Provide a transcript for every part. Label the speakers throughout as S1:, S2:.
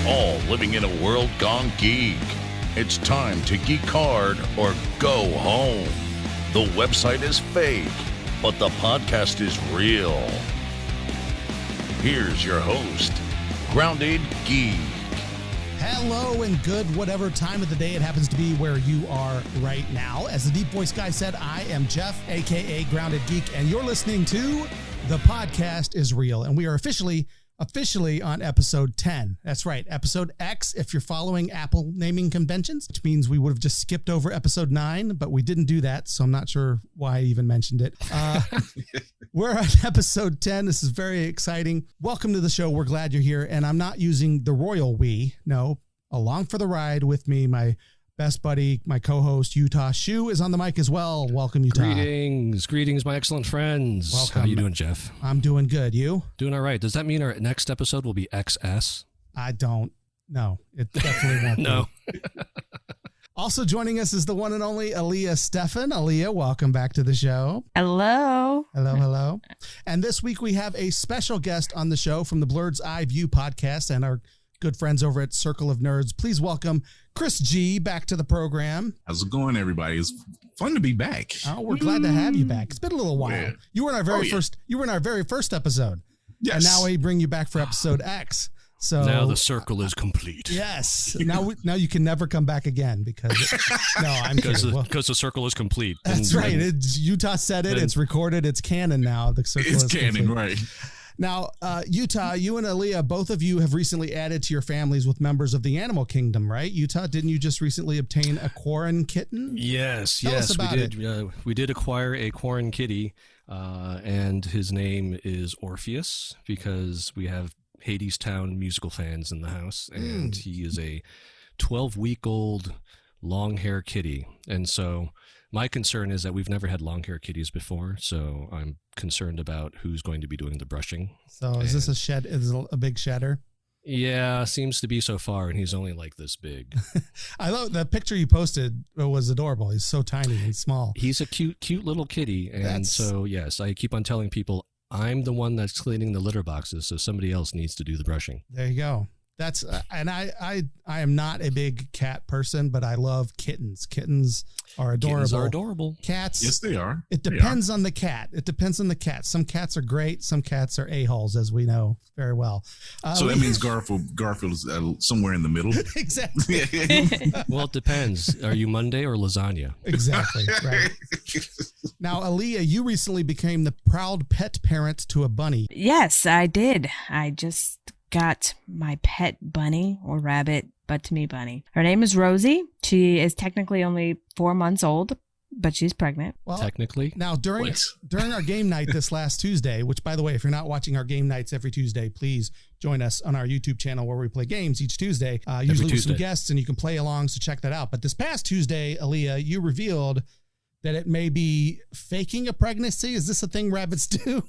S1: all living in a world gone geek. It's time to geek hard or go home. The website is fake, but the podcast is real. Here's your host, Grounded Geek.
S2: Hello and good whatever time of the day it happens to be where you are right now. As the deep voice guy said, I am Jeff, a.k.a. Grounded Geek, and you're listening to The Podcast is Real. And we are officially on episode 10. That's right, episode X, if you're following Apple naming conventions, which means we would have just skipped over episode 9, but we didn't do that, so I'm not sure why I even mentioned it. We're on episode 10. This is very exciting. Welcome to the show. We're glad you're here, and I'm not using the royal we. No, along for the ride with me, my best buddy, my co-host, Utah Shu, is on the mic as well. Welcome, Utah.
S3: Greetings, my excellent friends.
S2: Welcome.
S3: How you doing, Jeff?
S2: I'm doing good. You?
S3: Doing all right. Does that mean our next episode will be XS?
S2: I don't know. It definitely won't
S3: No.
S2: be. Also joining us is the one and only Aaliyah Stefan. Aaliyah, welcome back to the show.
S4: Hello.
S2: Hello. And this week we have a special guest on the show from the Blerd's Eye View podcast and our good friends over at Circle of Nerds. Please welcome Chris G back to the program.
S5: How's it going, everybody? It's fun to be back.
S2: Oh, we're glad to have you back. It's been a little while.
S5: Yeah.
S2: You were in our very first episode.
S5: Yes.
S2: And now we bring you back for episode X. So
S3: now the circle is complete.
S2: Yes. Now you can never come back again because I'm kidding.
S3: Because the circle is complete.
S2: That's right. Utah said it. It's recorded. It's canon now. The circle is
S5: canon,
S2: complete.
S5: right?
S2: Now, Utah, you and Aaliyah, both of you have recently added to your families with members of the animal kingdom, right? Utah, didn't you just recently obtain a Quarren kitten?
S3: Yes,
S2: Tell us about
S3: we did. We did acquire a Quarren kitty, and his name is Orpheus because we have Hadestown musical fans in the house, and he is a 12-week-old long hair kitty. And so my concern is that we've never had long hair kitties before, so I'm concerned about who's going to be doing the brushing.
S2: So is this a shed? Is it a big shedder?
S3: Yeah, seems to be so far, and he's only like this big.
S2: I love the picture you posted. It was adorable. He's so tiny and small.
S3: He's a cute little kitty, and so yes, I keep on telling people I'm the one that's cleaning the litter boxes, so somebody else needs to do the brushing.
S2: There you go. That's and I am not a big cat person, but I love kittens. Kittens are adorable.
S3: Kittens are adorable.
S2: Cats.
S5: Yes, they are.
S2: It depends on the cat. It depends on the cat. Some cats are great. Some cats are a-holes, as we know very well.
S5: So that means Garfield is somewhere in the middle.
S2: Exactly.
S3: Well, it depends. Are you Monday or lasagna?
S2: Exactly. Right. Now, Aaliyah, you recently became the proud pet parent to a bunny.
S4: Yes, I did. I just got my pet bunny or rabbit, but to me bunny. Her name is Rosie. She is technically only 4 months old, but she's pregnant.
S2: Well,
S3: technically.
S2: Now, during our game night this last Tuesday, which, by the way, if you're not watching our game nights every Tuesday, please join us on our YouTube channel where we play games each Tuesday, usually with some guests, and you can play along, so check that out. But this past Tuesday, Aaliyah, you revealed that it may be faking a pregnancy. Is this a thing rabbits do?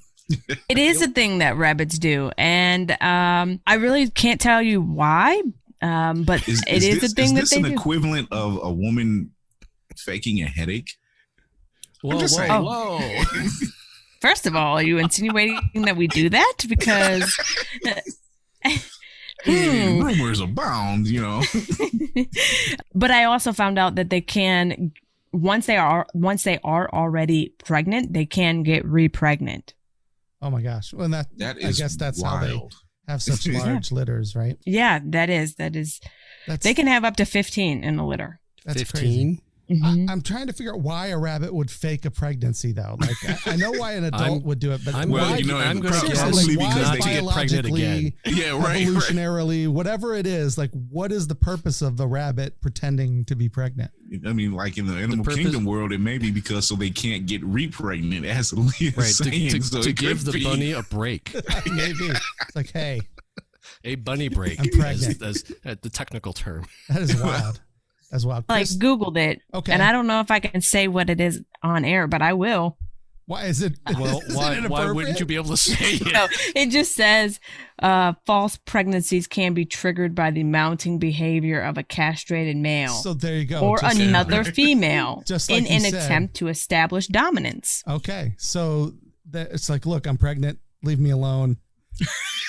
S4: It is a thing that rabbits do, and I really can't tell you why, but it is a thing that they do. Is this
S5: an equivalent of a woman faking a headache?
S3: Whoa.
S4: First of all, are you insinuating that we do that? Because
S5: rumors abound, you know.
S4: But I also found out that they can, once they are already pregnant, they can get re-pregnant.
S2: Oh my gosh. Well, that is, I guess that's
S5: wild.
S2: How they have such large litters, right?
S4: Yeah, that is. They can have up to 15 in a litter.
S2: That's
S3: 15?
S2: crazy.
S4: Mm-hmm.
S2: I'm trying to figure out why a rabbit would fake a pregnancy, though. Like, I know why an adult would do it, but
S3: I'm
S5: going to guess
S3: because they get pregnant again.
S5: Yeah, right.
S2: Evolutionarily, whatever it is, like, what is the purpose of the rabbit pretending to be pregnant?
S5: I mean, like in the animal kingdom world, it may be because so they can't get re-pregnant, as Aaliyah saying.
S3: To give the bunny a break.
S2: Maybe. It's like, hey.
S3: A bunny break.
S2: I'm pregnant.
S3: As the technical term.
S2: That is wild. As well.
S4: Like Googled it. Okay. And I don't know if I can say what it is on air, but I will.
S2: Why is it?
S3: Well, why wouldn't you be able to say it?
S4: No, it just says false pregnancies can be triggered by the mounting behavior of a castrated male.
S2: So there you go.
S4: Or another female
S2: just like
S4: in an attempt to establish dominance.
S2: Okay. So it's like, look, I'm pregnant. Leave me alone.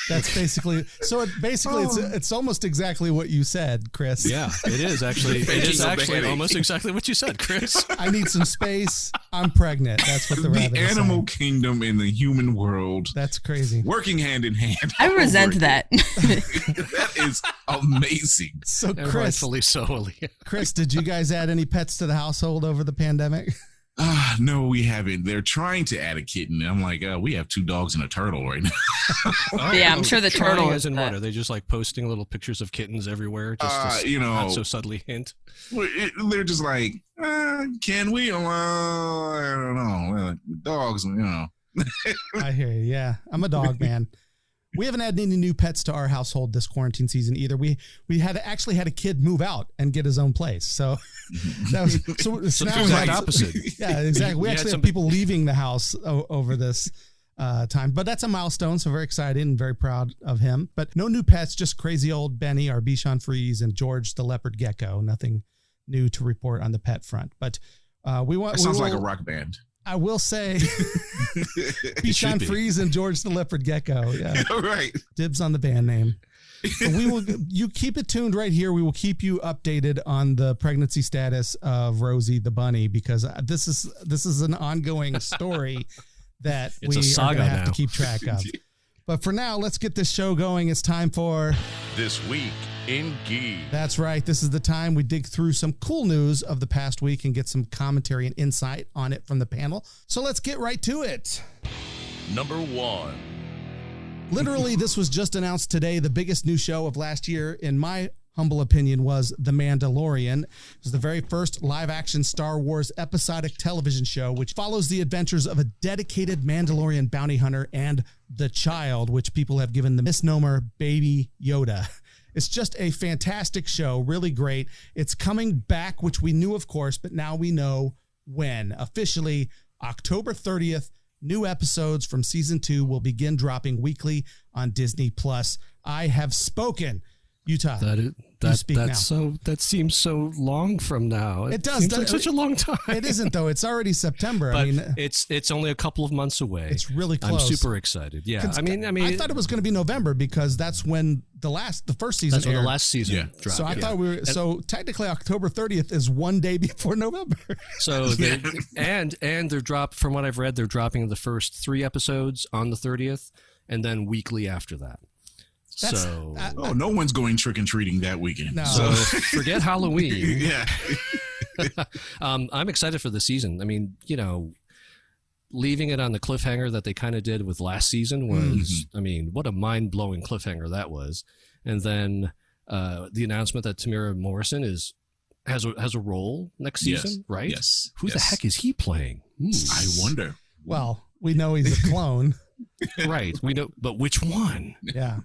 S2: That's basically it's almost exactly what you said, Chris.
S3: Yeah, it is actually. It is actually almost exactly what you said, Chris.
S2: I need some space. I'm pregnant. That's what the rabbit is
S5: animal
S2: saying.
S5: kingdom and the human world.
S2: That's crazy.
S5: Working hand in hand.
S4: I resent that.
S5: That is amazing.
S2: So,
S3: And
S2: Chris,
S3: rightfully so, Aaliyah.
S2: Chris, did you guys add any pets to the household over the pandemic?
S5: No, we haven't. They're trying to add a kitten. I'm like, we have 2 dogs and a turtle right now.
S4: Yeah, I'm sure the turtle
S3: is in
S4: is
S3: what? Are they just like posting little pictures of kittens everywhere? Just to not so subtly hint.
S5: They're just like, can we? I don't know. Dogs,
S2: I hear you. Yeah, I'm a dog man. We haven't had any new pets to our household this quarantine season either. We had a kid move out and get his own place. So that was so now we
S3: exact
S2: have
S3: opposite.
S2: Yeah, exactly. We actually have people leaving the house over this time, but that's a milestone. So very excited and very proud of him. But no new pets, just crazy old Benny, our Bichon Frise, and George the leopard gecko. Nothing new to report on the pet front. But
S5: sounds like a rock band.
S2: I will say Bichon Frise and George the leopard gecko. Yeah.
S5: Right.
S2: Dibs on the band name. But you keep it tuned right here. We will keep you updated on the pregnancy status of Rosie the bunny, because this is an ongoing story that we are going to have to keep track of. But for now, let's get this show going. It's time for
S1: This Week in Geek.
S2: That's right. This is the time we dig through some cool news of the past week and get some commentary and insight on it from the panel. So let's get right to it.
S1: Number 1.
S2: Literally, this was just announced today. The biggest new show of last year, in my humble opinion, was The Mandalorian. It was the very first live-action Star Wars episodic television show, which follows the adventures of a dedicated Mandalorian bounty hunter and the child, which people have given the misnomer Baby Yoda. It's just a fantastic show, really great. It's coming back, which we knew, of course, but now we know when. Officially, October 30th, new episodes from season 2 will begin dropping weekly on Disney+. I have spoken. Utah.
S3: That seems so long from now.
S2: It does.
S3: Seems like such a long time.
S2: It isn't though. It's already September.
S3: But
S2: I mean,
S3: it's only a couple of months away.
S2: It's really close.
S3: I'm super excited. Yeah. I
S2: thought it was going to be November because that's when the first season.
S3: That's when the last season dropped.
S2: So I thought so technically October 30th is one day before November.
S3: So and they're from what I've read, they're dropping the first 3 episodes on the 30th, and then weekly after that.
S5: No one's going trick-or-treating that weekend.
S2: No.
S3: So forget Halloween.
S5: Yeah.
S3: I'm excited for the season. I mean, leaving it on the cliffhanger that they kind of did with last season was, I mean, what a mind-blowing cliffhanger that was. And then the announcement that Tamira Morrison has a role next season, right?
S5: Yes.
S3: Who the heck is he playing?
S5: I wonder.
S2: Well, we know he's a clone.
S3: Right. We know, but which one?
S2: Yeah.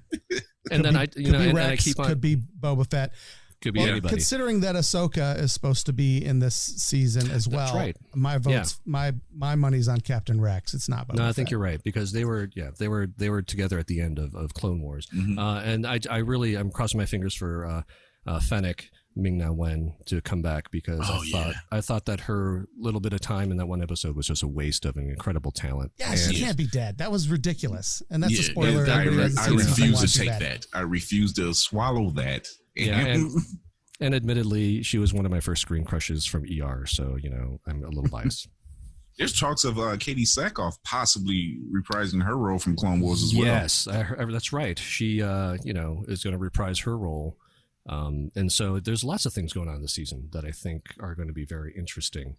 S3: And then
S2: Rex,
S3: I keep on.
S2: Could be Boba Fett.
S3: Could be anybody.
S2: Considering that Ahsoka is supposed to be in this season as well,
S3: That's right.
S2: My votes, my money's on Captain Rex. It's not Boba Fett.
S3: No, I think you're right, because they were together at the end of Clone Wars, and I'm crossing my fingers for Fennec Ming-Na Wen to come back, because I thought that her little bit of time in that one episode was just a waste of an incredible talent.
S2: Yeah, she can't be dead. That was ridiculous, and that's a spoiler.
S5: I refuse to take that. I refuse to swallow that.
S3: Yeah, and admittedly, she was one of my first screen crushes from ER, so I'm a little biased.
S5: There's talks of Katie Sackhoff possibly reprising her role from Clone Wars as well.
S3: Yes, that's right. She is going to reprise her role. And so there's lots of things going on this season that I think are going to be very interesting.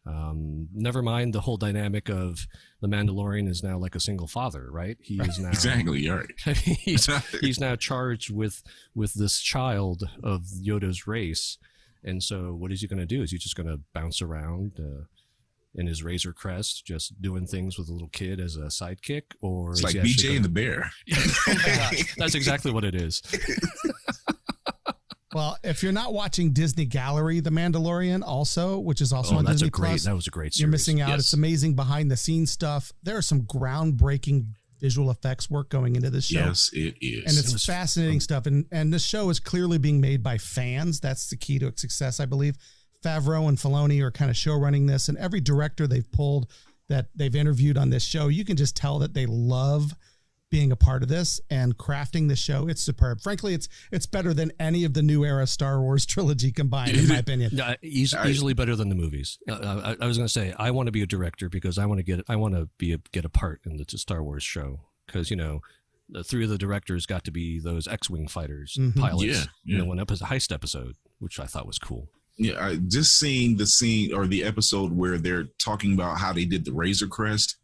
S3: Never mind the whole dynamic of the Mandalorian is now like a single father, right? He is now
S5: exactly right.
S3: he's now charged with this child of Yoda's race, and so what is he going to do? Is he just going to bounce around in his Razor Crest, just doing things with a little kid as a sidekick, or
S5: it's like BJ and the Bear?
S3: That's exactly what it is.
S2: Well, if you're not watching Disney Gallery, The Mandalorian also, which is also on Disney Plus,
S3: that was a great series.
S2: You're missing out.
S5: Yes.
S2: It's amazing behind the scenes stuff. There are some groundbreaking visual effects work going into this show.
S5: Yes, it is.
S2: And it's fascinating stuff. And this show is clearly being made by fans. That's the key to its success, I believe. Favreau and Filoni are kind of show running this, and every director they've pulled that they've interviewed on this show, you can just tell that they love being a part of this and crafting the show. It's superb. Frankly, it's better than any of the new era Star Wars trilogy combined, in my opinion.
S3: Easily better than the movies. I was going to say, I want to be a director because I want to get a part in the Star Wars show, because the three of the directors got to be those X-wing fighters pilots. One heist episode, which I thought was cool.
S5: Yeah, just seeing the scene or the episode where they're talking about how they did the Razor Crest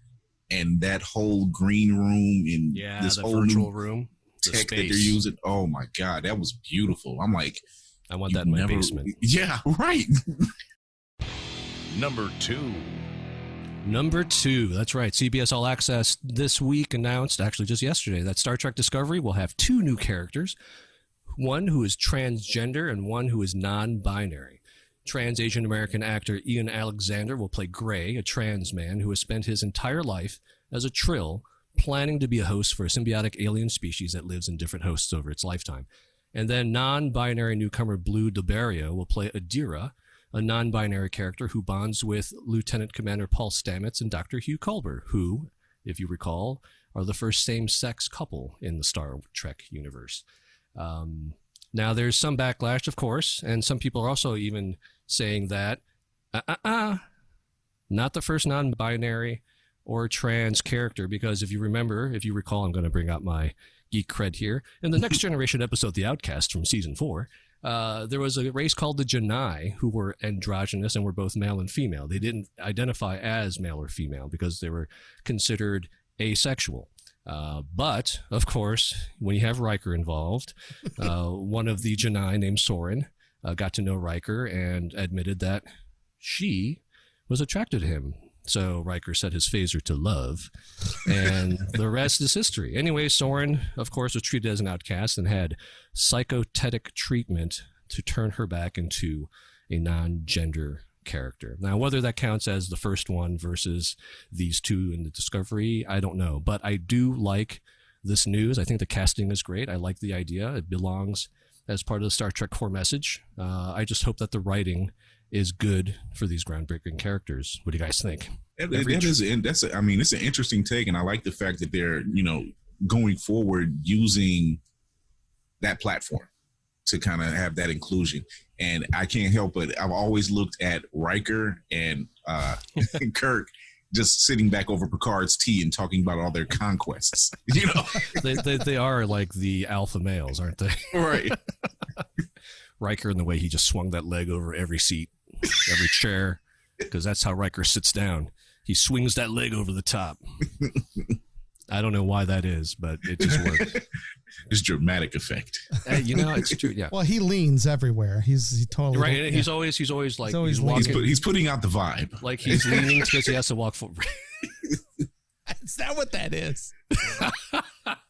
S5: and that whole green room and this whole
S3: virtual room
S5: tech that they're using. Oh my God, that was beautiful. I'm like,
S3: I want that in my basement.
S5: Yeah, right.
S1: Number two.
S3: That's right. CBS All Access this week announced, actually just yesterday, that Star Trek Discovery will have 2 new characters, one who is transgender and one who is non-binary. Trans Asian American actor Ian Alexander will play Gray, a trans man who has spent his entire life as a Trill, planning to be a host for a symbiotic alien species that lives in different hosts over its lifetime. And then non-binary newcomer Blue DeBarrio will play Adira, a non-binary character who bonds with Lieutenant Commander Paul Stamets and Dr. Hugh Culber, who, if you recall, are the first same-sex couple in the Star Trek universe. Now, there's some backlash, of course, and some people are also even saying that, not the first non-binary or trans character, because if you recall, I'm going to bring out my geek cred here. In the Next Generation episode, The Outcast from season 4, there was a race called the Janai who were androgynous and were both male and female. They didn't identify as male or female because they were considered asexual. But, of course, when you have Riker involved, one of the Janai named Soren got to know Riker and admitted that she was attracted to him. So Riker set his phaser to love, and the rest is history. Anyway, Soren, of course, was treated as an outcast and had psychotetic treatment to turn her back into a non-gender character. Now, whether that counts as the first one versus these 2 in the Discovery, I don't know. But I do like this news. I think the casting is great. I like the idea. It belongs as part of the Star Trek core message. I just hope that the writing is good for these groundbreaking characters. What do you guys think?
S5: It's an interesting take, and I like the fact that they're, going forward using that platform to kind of have that inclusion. And I can't help but I've always looked at Riker and Kirk just sitting back over Picard's tea and talking about all their conquests.
S3: They are like the alpha males, aren't they?
S5: Right.
S3: Riker, in the way he just swung that leg over every seat, every chair, because that's how Riker sits down. He swings that leg over the top. I don't know why that is, but it just works.
S5: It's dramatic effect.
S3: It's true. Yeah.
S2: Well, he leans everywhere. He totally
S3: right.
S2: Yeah.
S3: He's always like
S2: he's
S3: walking.
S5: He's putting out the vibe.
S3: Like he's leaning because he has to walk forward.
S2: Is that what that is?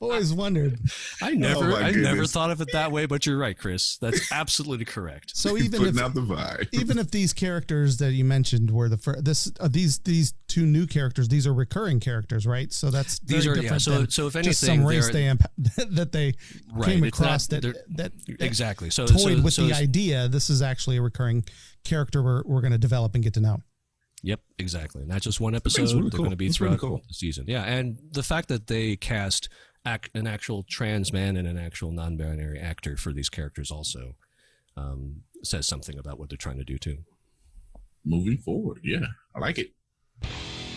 S2: Always wondered.
S3: I never thought of it that way, but you're right, Chris. That's absolutely correct.
S2: So even
S5: putting out the vibe.
S2: Even if these characters that you mentioned were these 2 new characters, these are recurring characters, right? So that's different. Yeah.
S3: So if anything,
S2: just some race that they came across that
S3: exactly. So
S2: toyed with the idea. This is actually a recurring character we're going to develop and get to know.
S3: Yep, exactly. Not just one episode. They're going to be throughout the season. Yeah, and the fact that they cast an actual trans man and an actual non-binary actor for these characters also says something about what they're trying to do too.
S5: Moving forward, yeah, I like it.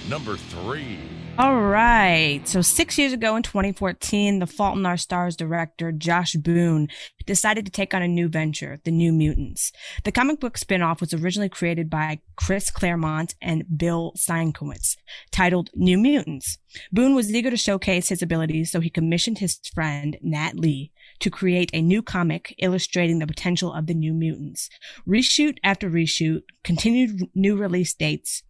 S1: Number 3.
S4: All right. So 6 years ago in 2014, The Fault in Our Stars director Josh Boone decided to take on a new venture, The New Mutants. The comic book spinoff was originally created by Chris Claremont and Bill Sienkiewicz, titled New Mutants. Boone was eager to showcase his abilities, so he commissioned his friend Nat Lee to create a new comic illustrating the potential of the New Mutants. Reshoot after reshoot, continued new release dates,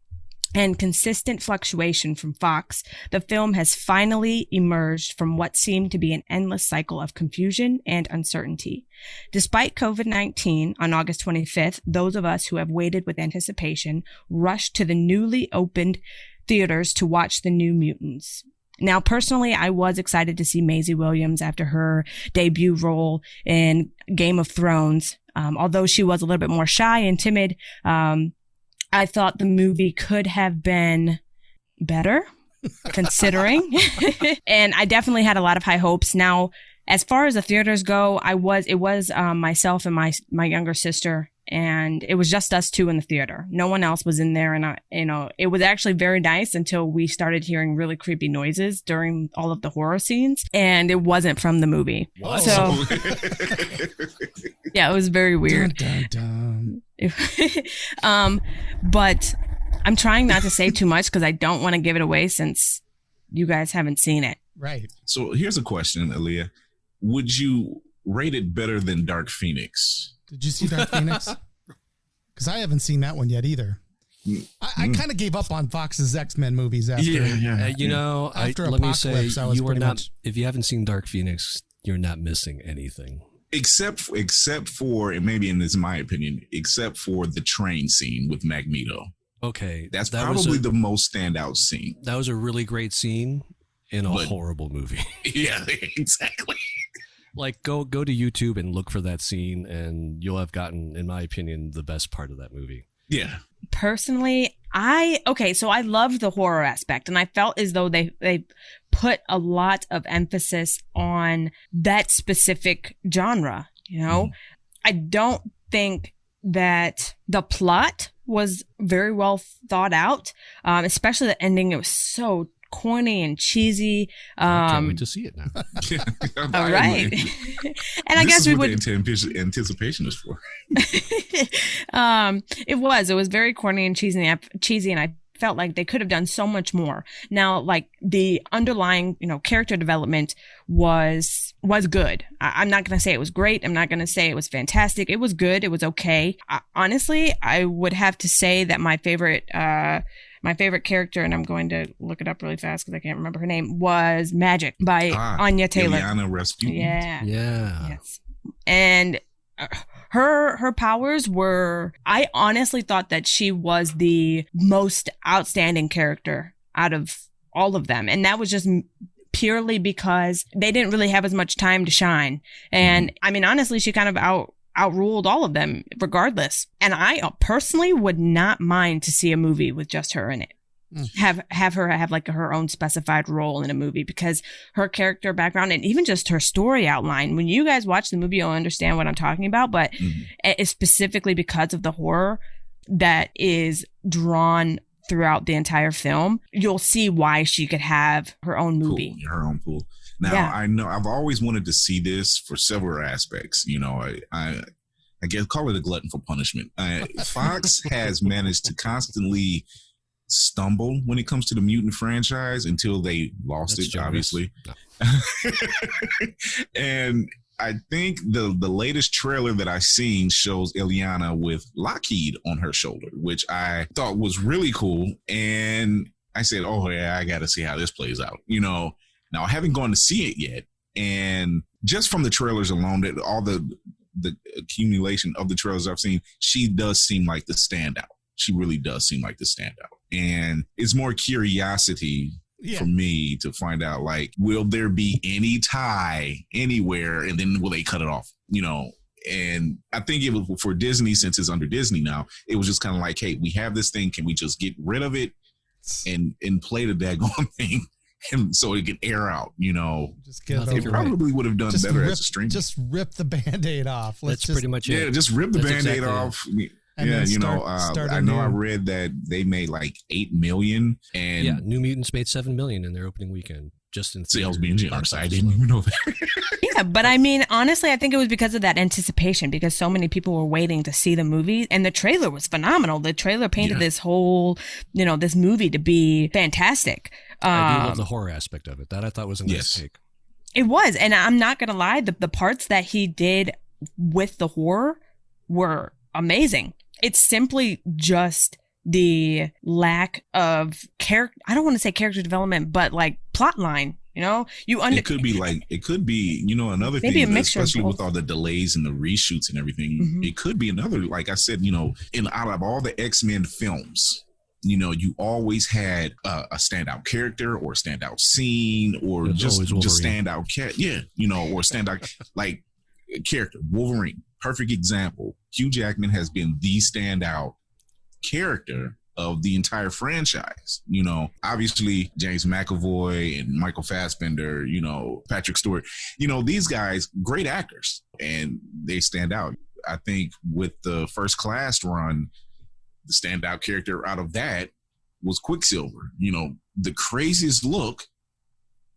S4: and consistent fluctuation from Fox, the film has finally emerged from what seemed to be an endless cycle of confusion and uncertainty. Despite COVID-19, on August 25th, those of us who have waited with anticipation rushed to the newly opened theaters to watch The New Mutants. Now, personally, I was excited to see Maisie Williams after her debut role in Game of Thrones. Although she was a little bit more shy and timid, I thought the movie could have been better. considering. And I definitely had a lot of high hopes. Now, as far as the theaters go, it was myself and my younger sister, and it was just us two in the theater. No one else was in there, and it was actually very nice until we started hearing really creepy noises during all of the horror scenes, and it wasn't from the movie.
S2: Whoa.
S4: So yeah, it was very weird.
S2: Dun, dun, dun.
S4: But I'm trying not to say too much because I don't want to give it away since you guys haven't seen it.
S2: Right.
S5: So here's a question, Aaliyah. Would you rate it better than Dark Phoenix?
S2: Did you see Dark Phoenix? Because I haven't seen that one yet either. I kind of gave up on Fox's X-Men movies after. After
S3: let me say,
S2: Apocalypse, I was
S3: you are
S2: pretty
S3: not.
S2: much-
S3: If you haven't seen Dark Phoenix, you're not missing anything.
S5: Except for, and maybe in this my opinion, except for the train scene with Magneto.
S3: Okay,
S5: That's
S3: that
S5: probably the most standout scene.
S3: That was a really great scene in a horrible movie.
S5: Yeah, exactly.
S3: Like, go to YouTube and look for that scene, and you'll have gotten, in my opinion, the best part of that movie.
S5: Yeah.
S4: Personally, so I loved the horror aspect, and I felt as though they put a lot of emphasis on that specific genre, I don't think that the plot was very well thought out, especially the ending. It was so corny and cheesy.
S3: I can't wait to see it now.
S4: All right. And I guess we would.
S5: Anticipation is for.
S4: It was very corny and cheesy, and I felt like they could have done so much more. Now, like the underlying, character development was good. I'm not going to say it was great. I'm not going to say it was fantastic. It was good. It was okay. Honestly, I would have to say that my favorite character, and I'm going to look it up really fast because I can't remember her name, was Magic by Anya Taylor.
S5: Ileana Rasputin.
S4: Yeah.
S3: Yes.
S4: And her powers were, I honestly thought that she was the most outstanding character out of all of them. And that was just purely because they didn't really have as much time to shine. And I mean, honestly, she kind of outruled all of them regardless. And I personally would not mind to see a movie with just her in it. Have her have like her own specified role in a movie, because her character background and even just her story outline, when you guys watch the movie, you'll understand what I'm talking about. But it's specifically because of the horror that is drawn throughout the entire film, you'll see why she could have her own movie.
S5: Cool. Her own pool. Now, yeah. I know I've always wanted to see this for several aspects. I guess call it a glutton for punishment. Fox has managed to constantly stumble when it comes to the mutant franchise until they lost it, obviously. No. And I think the latest trailer that I seen shows Ileana with Lockheed on her shoulder, which I thought was really cool. And I said, oh yeah, I got to see how this plays out. Now I haven't gone to see it yet. And just from the trailers alone, that all the accumulation of the trailers I've seen, she does seem like the standout. She really does seem like the standout. And it's more curiosity for me to find out, like, will there be any tie anywhere? And then will they cut it off? And I think it was for Disney, since it's under Disney now, it was just kind of like, hey, we have this thing. Can we just get rid of it and play the daggone thing? And so it can air out,
S2: Just get
S5: it probably would have done better as a stream.
S2: Just rip the Band-Aid off.
S3: That's pretty much it.
S5: Yeah, just rip the Band-Aid off.
S2: And
S5: start I know I read that they made like 8 million, and
S3: New Mutants made 7 million in their opening weekend, just in
S5: sales being generous. I didn't even know that.
S4: Yeah, but I mean, honestly, I think it was because of that anticipation, because so many people were waiting to see the movie, and the trailer was phenomenal. The trailer painted this whole, this movie to be fantastic.
S3: I do love the horror aspect of it. That I thought was a nice take.
S4: It was, and I'm not gonna lie, the parts that he did with the horror were amazing. It's simply just the lack of I don't want to say character development, but like plot line. It could
S5: be another
S4: maybe
S5: thing,
S4: a
S5: especially with all the delays and the reshoots and everything. Mm-hmm. It could be another, like I said, out of all the X-Men films, you always had a standout character or a standout scene or just standout or standout like character. Wolverine, perfect example. Hugh Jackman has been the standout character of the entire franchise. You know, obviously James McAvoy and Michael Fassbender, you know, Patrick Stewart, you know, these guys, great actors, and they stand out. I think with the First Class run, the standout character out of that was Quicksilver. You know, the craziest look,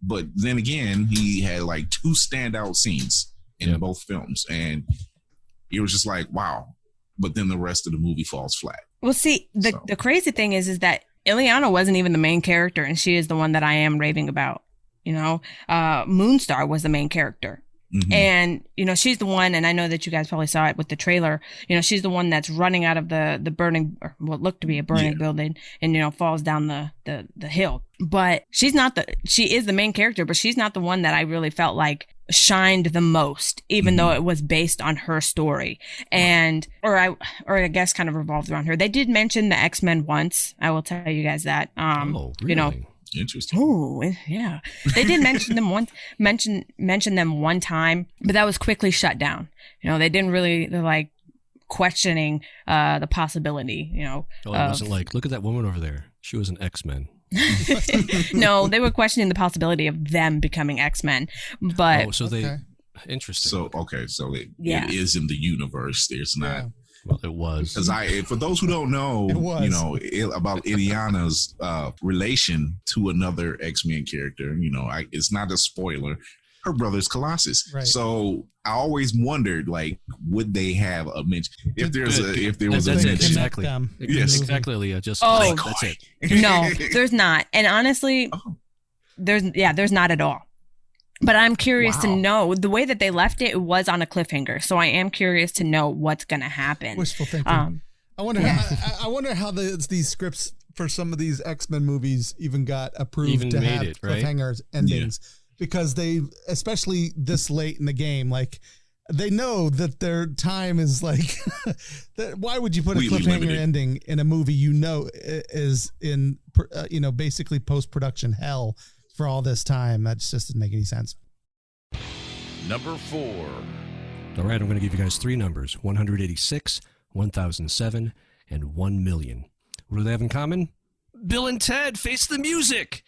S5: but then again, he had like 2 standout scenes in both films, and it was just like, wow. But then the rest of the movie falls flat.
S4: Well, see, the crazy thing is that Ileana wasn't even the main character, and she is the one that I am raving about. You know, Moonstar was the main character. Mm-hmm. And, you know, she's the one, and I know that you guys probably saw it with the trailer, you know, she's the one that's running out of the burning, or what looked to be a burning building, and, you know, falls down the hill. But she is the main character, but she's not the one that I really felt like shined the most, even though it was based on her story. And, or I guess kind of revolved around her. They did mention the X-Men once. I will tell you guys that.
S3: Really?
S4: You know,
S5: interesting.
S4: Oh, yeah. They did mention them mention them one time, but that was quickly shut down. You know, they're like questioning the possibility, you know.
S3: Oh, it wasn't like, look at that woman over there. She was an X-Men.
S4: No, they were questioning the possibility of them becoming X-Men. But
S3: interesting.
S5: So it is in the universe. There's not.
S3: Well, it was.
S5: Because for those who don't know, you know, about Ileana's relation to another X-Men character, you know, it's not a spoiler. Her brother's Colossus. Right. So I always wondered, like, would they have a mention? If there was a mention.
S3: Exactly. Yes, exactly, Leah. Just that's it.
S4: No, there's not. And honestly, there's not at all. But I'm curious to know, the way that they left it was on a cliffhanger. So I am curious to know what's going to happen.
S2: Wishful thinking. I wonder how these scripts for some of these X-Men movies even got approved to have cliffhangers endings. Yeah. Because they, especially this late in the game, like, they know that their time is like, why would you put a cliffhanger ending in a movie you know is in, you know, basically post-production hell for all this time? That just doesn't make any sense.
S1: Number 4.
S3: All right, I'm going to give you guys 3 numbers: 186, 1007, and 1 million. What do they have in common? Bill and Ted Face the Music.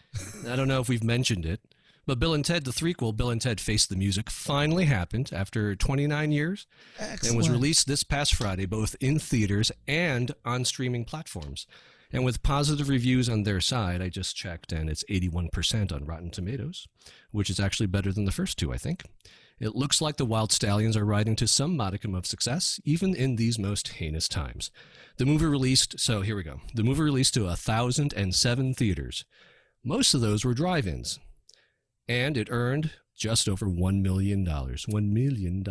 S3: I don't know if we've mentioned it, but Bill and Ted, the threequel, Bill and Ted Face the Music, finally happened after 29 years. Excellent. And was released this past Friday, both in theaters and on streaming platforms. And with positive reviews on their side, I just checked, and it's 81% on Rotten Tomatoes, which is actually better than the first 2, I think. It looks like the Wild Stallions are riding to some modicum of success, even in these most heinous times. The movie released, so here we go. The movie released to 1,007 theaters. Most of those were drive-ins. And it earned just over $1 million. $1 million.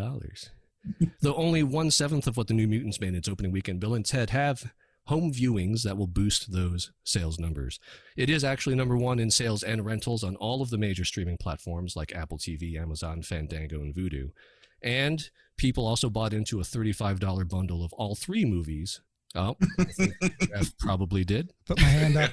S3: Though only 1/7 of what the New Mutants made in its opening weekend, Bill and Ted have home viewings that will boost those sales numbers. It is actually number 1 in sales and rentals on all of the major streaming platforms like Apple TV, Amazon, Fandango, and Vudu. And people also bought into a $35 bundle of all 3 movies. Oh, I think Jeff probably did.
S2: Put my hand up.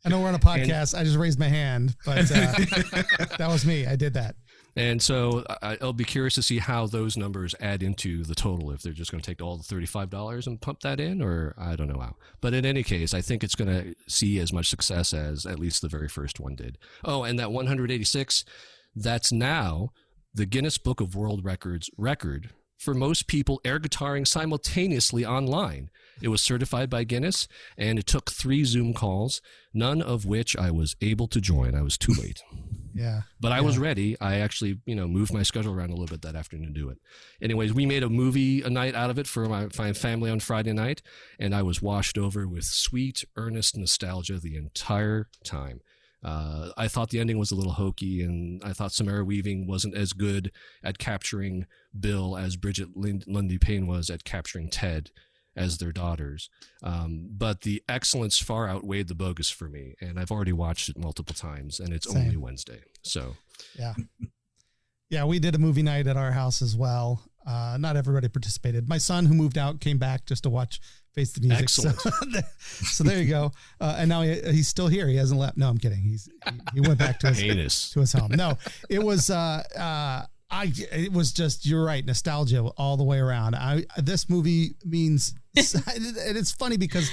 S2: I know we're on a podcast. I just raised my hand, but that was me. I did that.
S3: And so I'll be curious to see how those numbers add into the total, if they're just going to take all the $35 and pump that in, or I don't know how. But in any case, I think it's going to see as much success as at least the very first one did. Oh, and that 186, that's now the Guinness Book of World Records record for most people air guitaring simultaneously online. It was certified by Guinness, and it took 3 Zoom calls, none of which I was able to join. I was too late.
S2: Yeah.
S3: But I was ready. I actually, moved my schedule around a little bit that afternoon to do it. Anyways, we made a night out of it for my family on Friday night, and I was washed over with sweet, earnest nostalgia the entire time. I thought the ending was a little hokey, and I thought Samara Weaving wasn't as good at capturing Bill as Bridget Lundy Payne was at capturing Ted as their daughters. But the excellence far outweighed the bogus for me, and I've already watched it multiple times, and it's only Wednesday. So
S2: yeah, we did a movie night at our house as well. Not everybody participated. My son, who moved out, came back just to watch Face the Music.
S3: Excellent.
S2: So there you go. And now he's still here. He hasn't left. No, I'm kidding. He went back to his home. No, it was it was just, you're right, nostalgia all the way around. This movie means, and it's funny because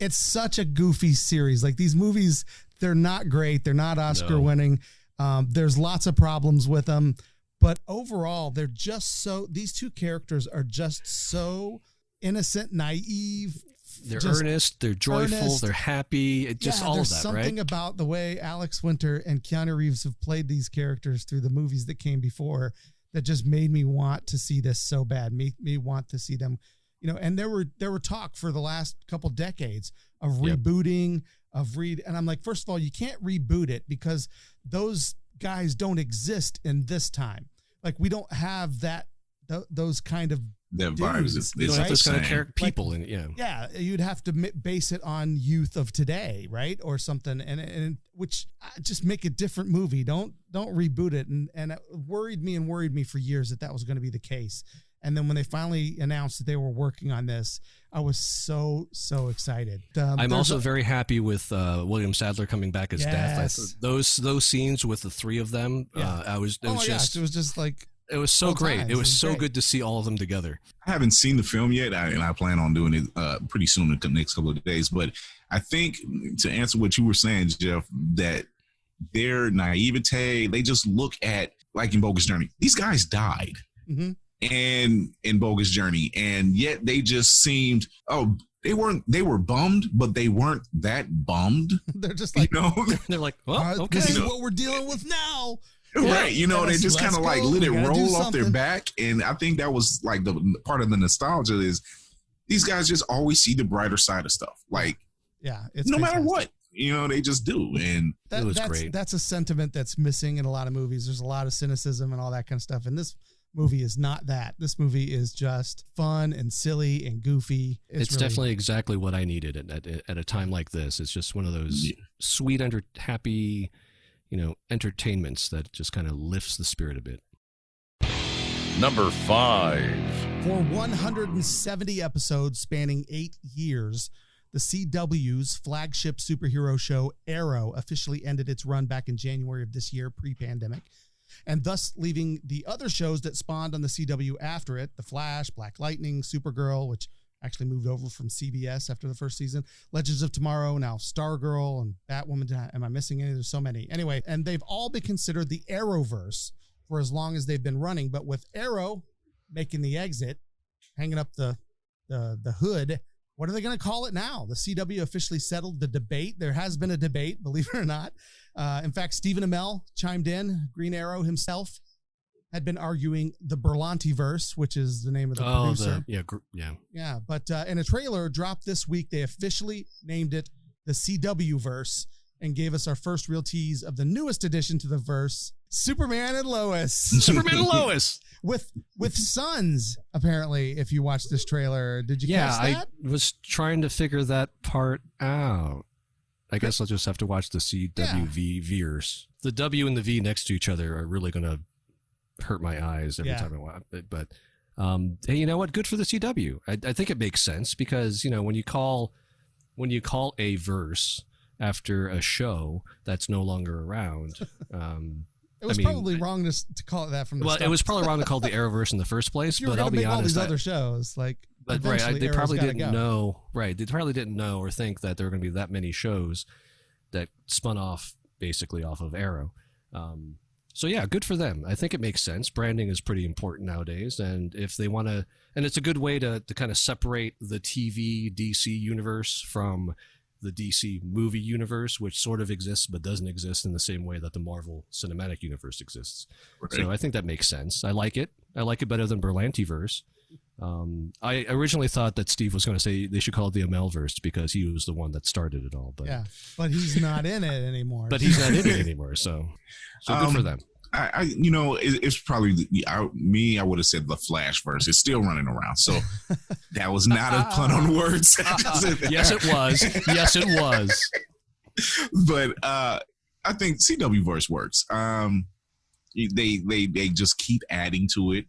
S2: it's such a goofy series. Like these movies, they're not great. They're not Oscar winning. There's lots of problems with them, but overall, they're just so, these two characters are just so innocent, naive.
S3: They're earnest, they're joyful, they're happy. It just all of that,
S2: there's something about the way Alex Winter and Keanu Reeves have played these characters through the movies that came before that just made me want to see this so bad. Me want to see them, and there were talk for the last couple decades of rebooting, and I'm like, first of all, you can't reboot it because those guys don't exist in this time. Like we don't have those kind of
S5: that vibes.
S3: You don't have those kind of people
S2: like,
S3: in it.
S2: Yeah, you'd have to base it on youth of today, right, or something, and which just make a different movie. Don't reboot it. And it worried me for years that was going to be the case. And then when they finally announced that they were working on this, I was so excited.
S3: I'm also very happy with William Sadler coming back as Death. I thought those scenes with the three of them, it was just like. It was so great. It was so good to see all of them together.
S5: I haven't seen the film yet, and I plan on doing it pretty soon in the next couple of days. But I think to answer what you were saying, Jeff, that their naivete, they just look at, like in Bogus Journey, these guys died and in Bogus Journey, and yet they just seemed, they were bummed, but they weren't that bummed.
S2: They're just like,
S3: they're like, well, okay.
S2: This is what we're dealing with now.
S5: Right, they just kind of like let it roll off their back, and I think that was like the part of the nostalgia is these guys just always see the brighter side of stuff. Like,
S2: it's
S5: no
S2: fantastic.
S5: matter what, they just do, and
S3: it was great.
S2: That's a sentiment that's missing in a lot of movies. There's a lot of cynicism and all that kind of stuff, and this movie is not that. This movie is just fun and silly and goofy.
S3: It's really definitely exactly what I needed at a time like this. It's just one of those sweet, happy. Entertainments that just kind of lifts the spirit a bit.
S1: Number 5.
S2: For 170 episodes spanning 8 years, the CW's flagship superhero show Arrow officially ended its run back in January of this year, pre-pandemic, and thus leaving the other shows that spawned on the CW after it, The Flash, Black Lightning, Supergirl, which actually moved over from CBS after the first season, Legends of Tomorrow, now Stargirl and Batwoman. Am I missing any? There's so many. Anyway, and they've all been considered the Arrowverse for as long as they've been running. But with Arrow making the exit, hanging up the hood, what are they going to call it now? The CW officially settled the debate. There has been a debate, believe it or not. In fact, Stephen Amell chimed in. Green Arrow himself had been arguing the Berlantiverse, which is the name of the producer. Yeah. But in a trailer dropped this week, they officially named it the CW verse and gave us our first real tease of the newest addition to the verse, Superman and Lois.
S3: Superman and Lois.
S2: With sons, apparently, if you watch this trailer. Did you catch that?
S3: I was trying to figure that part out. I guess I'll just have to watch the CW verse. The W and the V next to each other are really going to hurt my eyes every time I watch it. But hey, you know what? Good for the CW. I think it makes sense because when you call a verse after a show that's no longer around.
S2: It was probably wrong to call it that from the start.
S3: It was probably wrong to call it the Arrowverse in the first place. But I'll be honest,
S2: all these other shows
S3: they probably didn't know. Right, they probably didn't know or think that there were going to be that many shows that spun off basically off of Arrow. So yeah, good for them. I think it makes sense. Branding is pretty important nowadays, and if they want to, and it's a good way to kind of separate the TV DC universe from the DC movie universe, which sort of exists but doesn't exist in the same way that the Marvel Cinematic Universe exists. Right. So I think that makes sense. I like it. I like it better than Berlantiverse. I originally thought that Steve was going to say they should call it the Amelverse because he was the one that started it all. But
S2: but he's not in it anymore.
S3: So good for them.
S5: It's probably me. I would have said the Flash verse. It's still running around. So that was not a pun on words.
S3: Yes, it was. Yes, it was.
S5: But I think CW verse works. They just keep adding to it.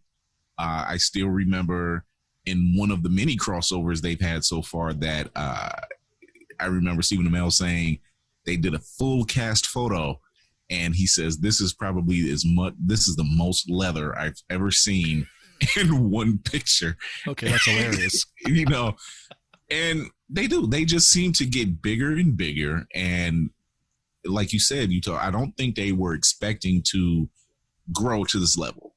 S5: I still remember in one of the many crossovers they've had so far that I remember Stephen Amell saying they did a full cast photo. And he says, this is the most leather I've ever seen in one picture.
S3: Okay, that's hilarious.
S5: And they do. They just seem to get bigger and bigger. And like you said, I don't think they were expecting to grow to this level.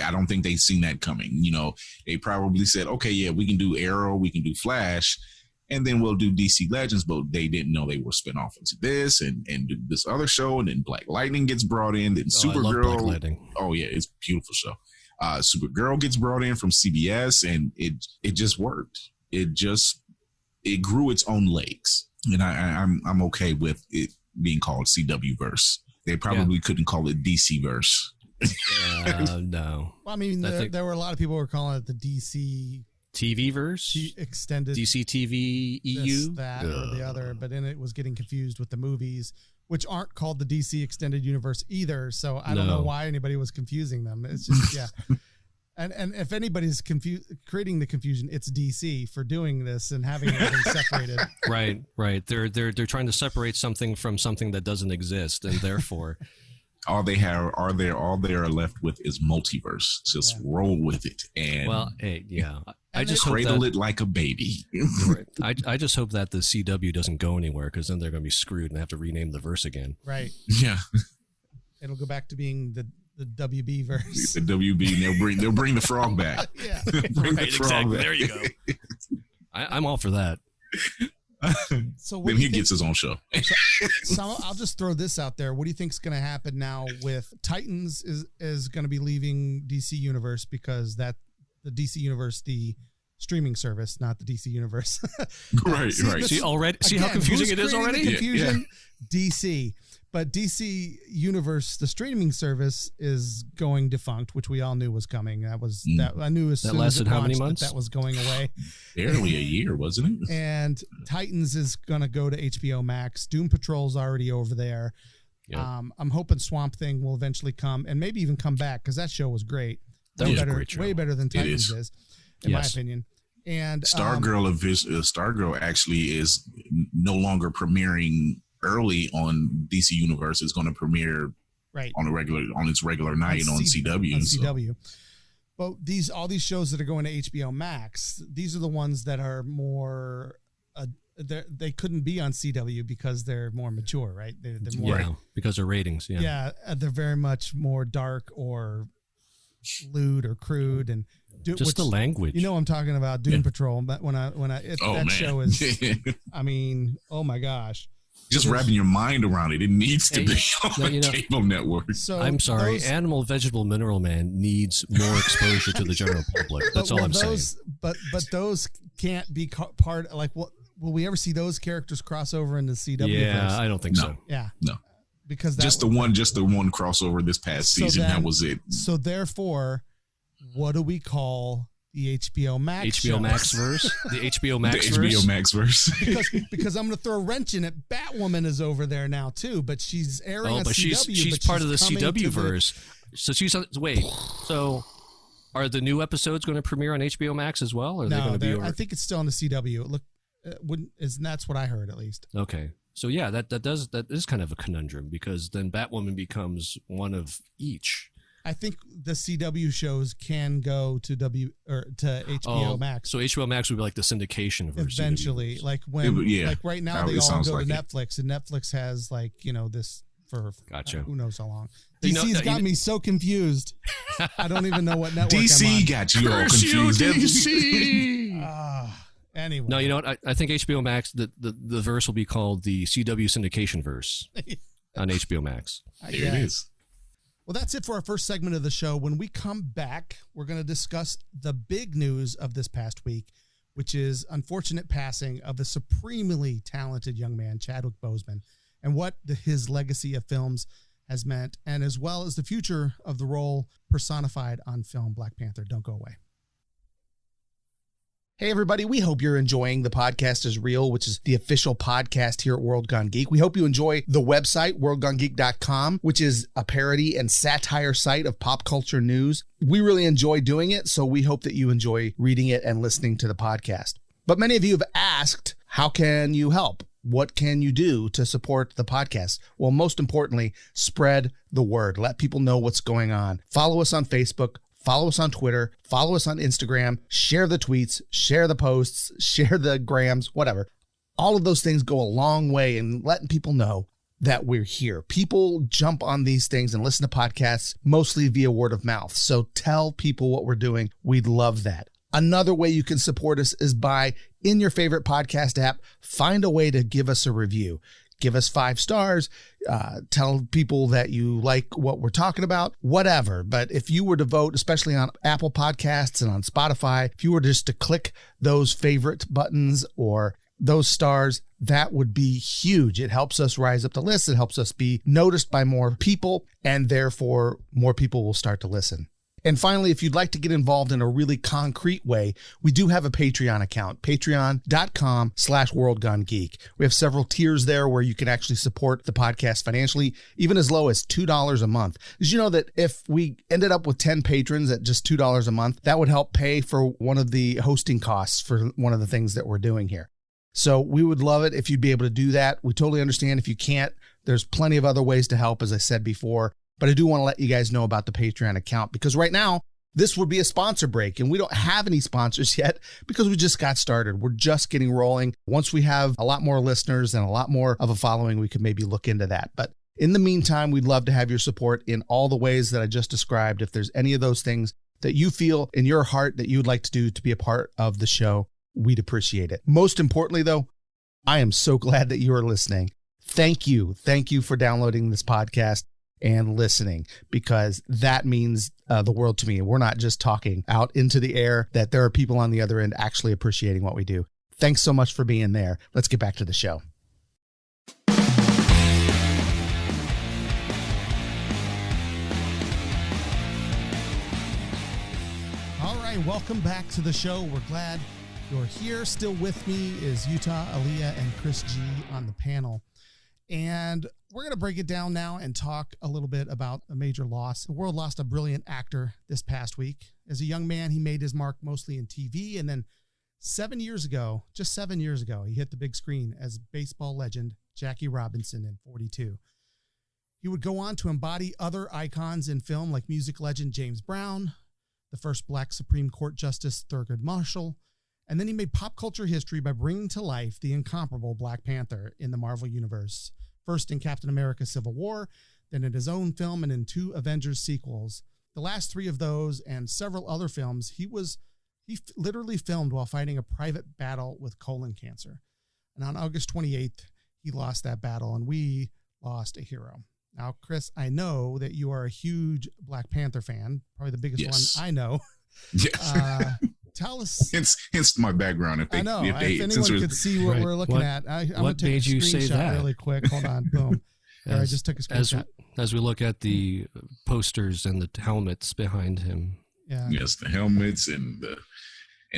S5: I don't think they've seen that coming. They probably said, okay, yeah, we can do Arrow, we can do Flash, and then we'll do DC Legends, but they didn't know they were spin off into this and do this other show, and then Black Lightning gets brought in, then Supergirl.
S3: I love Black Lightning.
S5: Oh yeah, it's a beautiful show. Supergirl gets brought in from CBS, and it just worked. It grew its own legs, and I'm okay with it being called CW verse. They probably couldn't call it DC verse.
S3: No.
S2: Well, I mean, there were a lot of people who were calling it the DC
S3: TV verse,
S2: extended
S3: DC TV EU,
S2: that or the other, but then it was getting confused with the movies, which aren't called the DC Extended Universe either. So I don't know why anybody was confusing them. It's just And if anybody's creating the confusion, it's DC for doing this and having everything separated.
S3: Right. They're trying to separate something from something that doesn't exist, and therefore,
S5: all they are left with is multiverse. Just roll with it, and I just cradle it like a baby.
S3: Right. I just hope that the CW doesn't go anywhere, because then they're going to be screwed and have to rename the verse again.
S2: Right.
S5: Yeah.
S2: It'll go back to being the WB verse.
S5: The WB, and they'll bring the frog back.
S2: Yeah.
S3: Exactly. There you go. I'm all for that.
S2: So
S5: then he gets his own show.
S2: So I'll just throw this out there. What do you think is going to happen now with Titans is going to be leaving DC Universe, because that the DC Universe, the streaming service, not the DC Universe.
S5: Right.
S3: See how confusing it is already?
S2: Confusion. Yeah. DC. But DC Universe, the streaming service, is going defunct, which we all knew was coming. That I knew as soon as it launched, how many months? That was going away.
S5: Barely a year, wasn't it?
S2: And Titans is going to go to HBO Max. Doom Patrol's already over there. Yep. I'm hoping Swamp Thing will eventually come and maybe even come back, because that show was great.
S3: That was a great show.
S2: Way better than Titans is, in my opinion. And
S5: Stargirl actually is no longer premiering early on DC Universe. Is going to premiere on its regular night on CW.
S2: On CW. Well, all these shows that are going to HBO Max, these are the ones that are more. They couldn't be on CW because they're more mature, right? They're more,
S3: because of ratings.
S2: Yeah, they're very much more dark or lewd or crude, and
S3: the language.
S2: You know what I'm talking about, Doom Patrol. But that show is, I mean, oh my gosh.
S5: Just wrapping your mind around it. It needs to be on the cable network.
S3: So I'm sorry, Animal, Vegetable, Mineral Man needs more exposure to the general public. That's all I'm saying.
S2: But those can't be part. Like, will we ever see those characters cross over into CW?
S3: Yeah, I don't think so.
S2: Yeah,
S5: no,
S2: because
S5: just the one crossover this past season. That was it.
S2: So therefore, what do we call the HBO Max
S3: Max verse? The HBO Max verse?
S5: HBO Max verse.
S2: because I'm going to throw a wrench in it. Batwoman is over there now too, but she's airing on CW.
S3: She's part of the CW verse. So she's wait. So are the new episodes going to premiere on HBO Max as well? Or are they going to be over?
S2: I think it's still on the CW. Look, that's what I heard at least.
S3: Okay. So yeah, that is kind of a conundrum, because then Batwoman becomes one of each.
S2: I think the CW shows can go to HBO Max.
S3: So HBO Max would be like the syndication of
S2: eventually, like like right now they all go to Netflix, and Netflix has this for who knows how long. DC's got me so confused. I don't even know what network
S5: DC got you all confused.
S2: DC. Anyway,
S3: no, you know what? I think HBO Max, the verse will be called the CW syndication verse on HBO Max.
S5: There it is.
S2: Well, that's it for our first segment of the show. When we come back, we're going to discuss the big news of this past week, which is unfortunate passing of the supremely talented young man, Chadwick Boseman, and what his legacy of films has meant, and as well as the future of the role personified on film Black Panther. Don't go away. Hey, everybody. We hope you're enjoying The Podcast is Real, which is the official podcast here at World Gone Geek. We hope you enjoy the website, worldgonegeek.com, which is a parody and satire site of pop culture news. We really enjoy doing it, so we hope that you enjoy reading it and listening to the podcast. But many of you have asked, how can you help? What can you do to support the podcast? Well, most importantly, spread the word. Let people know what's going on. Follow us on Facebook. follow us on Twitter, follow us on Instagram, share the tweets, share the posts, share the grams, whatever. All of those things go a long way in letting people know that we're here. People jump on these things and listen to podcasts mostly via word of mouth. So tell people what we're doing. We'd love that. Another way you can support us is by, in your favorite podcast app, find a way to give us a review. Give us 5 stars, tell people that you like what we're talking about, whatever. But if you were to vote, especially on Apple Podcasts and on Spotify, if you were just to click those favorite buttons or those stars, that would be huge. It helps us rise up the list. It helps us be noticed by more people, and therefore more people will start to listen. And finally, if you'd like to get involved in a really concrete way, we do have a Patreon account, patreon.com/worldgonegeek. We have several tiers there where you can actually support the podcast financially, even as low as $2 a month. Did you know that if we ended up with 10 patrons at just $2 a month, that would help pay for one of the hosting costs for one of the things that we're doing here? So we would love it if you'd be able to do that. We totally understand if you can't. There's plenty of other ways to help, as I said before. But I do want to let you guys know about the Patreon account, because right now this would be a sponsor break and we don't have any sponsors yet because we just got started. We're just getting rolling. Once we have a lot more listeners and a lot more of a following, we could maybe look into that. But in the meantime, we'd love to have your support in all the ways that I just described. If there's any of those things that you feel in your heart that you would like to do to be a part of the show, we'd appreciate it. Most importantly, though, I am so glad that you are listening. Thank you. Thank you for downloading this podcast and listening, because that means the world to me. We're not just talking out into the air, that there are people on the other end actually appreciating what we do. Thanks so much for being there. Let's get back to the show. All right, welcome back to the show. We're glad you're here. Still with me is Utah, Aaliyah, and Chris G on the panel. And we're going to break it down now and talk a little bit about a major loss. The world lost a brilliant actor this past week. As a young man, he made his mark mostly in TV. And then 7 years ago, just 7 years ago, he hit the big screen as baseball legend Jackie Robinson in 42. He would go on to embody other icons in film like music legend James Brown, the first Black Supreme Court Justice Thurgood Marshall, and then he made pop culture history by bringing to life the incomparable Black Panther in the Marvel Universe, first in Captain America Civil War, then in his own film and in 2 Avengers sequels. The last 3 of those and several other films, he literally filmed while fighting a private battle with colon cancer. And on August 28th, he lost that battle, and we lost a hero. Now, Chris, I know that you are a huge Black Panther fan, probably the biggest one I know.
S5: Yes.
S2: Tell us.
S5: Hence my background. If
S2: anyone could see what we're looking at, I'm going to take a screenshot really quick. Hold on. Boom. I just took a screenshot.
S3: As we look at the posters and the helmets behind him.
S2: Yeah.
S5: Yes, the helmets and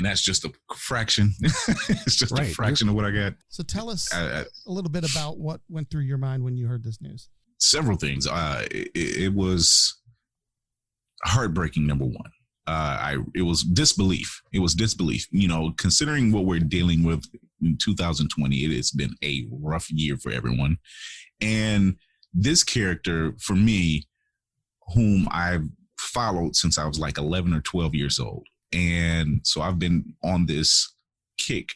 S5: that's just a fraction. It's just a fraction of what I got.
S2: So tell us a little bit about what went through your mind when you heard this news.
S5: Several things. It was heartbreaking, number one. It was disbelief. You know, considering what we're dealing with in 2020, it has been a rough year for everyone. And this character, for me, whom I've followed since I was like 11 or 12 years old. And so I've been on this kick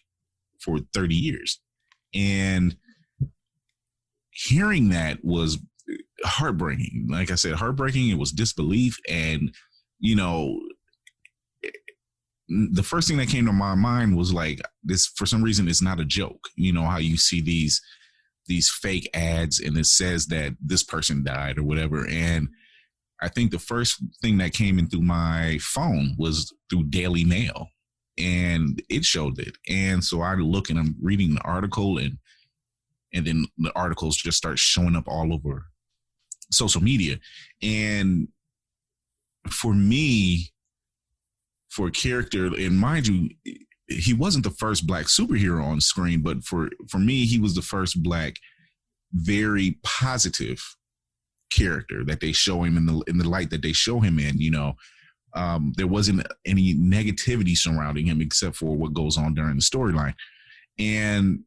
S5: for 30 years. And hearing that was heartbreaking. Like I said, heartbreaking. It was disbelief. And, you know, the first thing that came to my mind was like, this, for some reason, it's not a joke. You know how you see these fake ads and it says that this person died or whatever. And I think the first thing that came in through my phone was through Daily Mail, and it showed it. And so I look and I'm reading the article, and then the articles just start showing up all over social media. And for me, for a character, and mind you, he wasn't the first Black superhero on screen, but for me, he was the first Black, very positive character that they show him in the light that they show him in. You know, there wasn't any negativity surrounding him except for what goes on during the storyline. And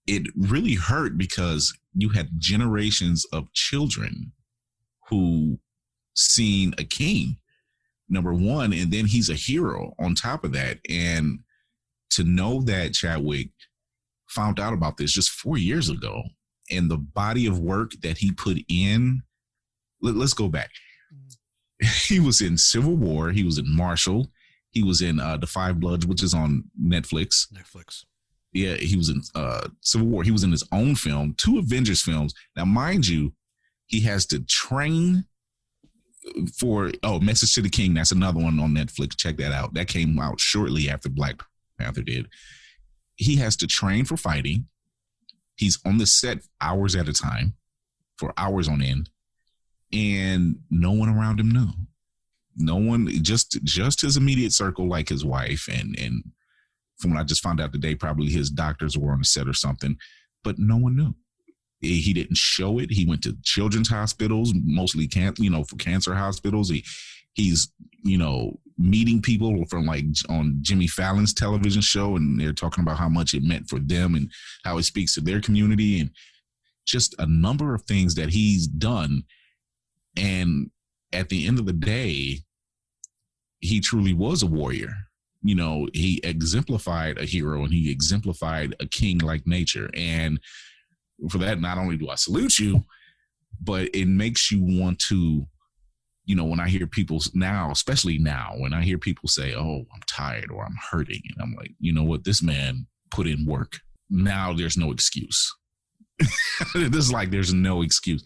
S5: it really hurt because you had generations of children who seen a king number one, and then he's a hero on top of that. And to know that Chadwick found out about this just 4 years ago, and the body of work that he put in, let's go back. He was in Civil War. He was in Marshall. He was in The Five Bloods, which is on Netflix. Yeah, he was in Civil War. He was in his own film, 2 Avengers films. Now, mind you, he has to train for, Message to the King. That's another one on Netflix. Check that out. That came out shortly after Black Panther did. He has to train for fighting. He's on the set hours at a time, for hours on end. And no one around him knew. No one, just his immediate circle, like his wife, and from what I just found out today, probably his doctors were on the set or something, but no one knew. He didn't show it. He went to children's hospitals, mostly for cancer hospitals. He's meeting people from, like, on Jimmy Fallon's television show, and they're talking about how much it meant for them and how it speaks to their community, and just a number of things that he's done. And at the end of the day, he truly was a warrior. He exemplified a hero, and he exemplified a king like nature. And for that, not only do I salute you, but it makes you want to, when I hear people now, especially now, when I hear people say, "Oh, I'm tired," or "I'm hurting," and I'm like, you know what? This man put in work. Now there's no excuse. There's no excuse.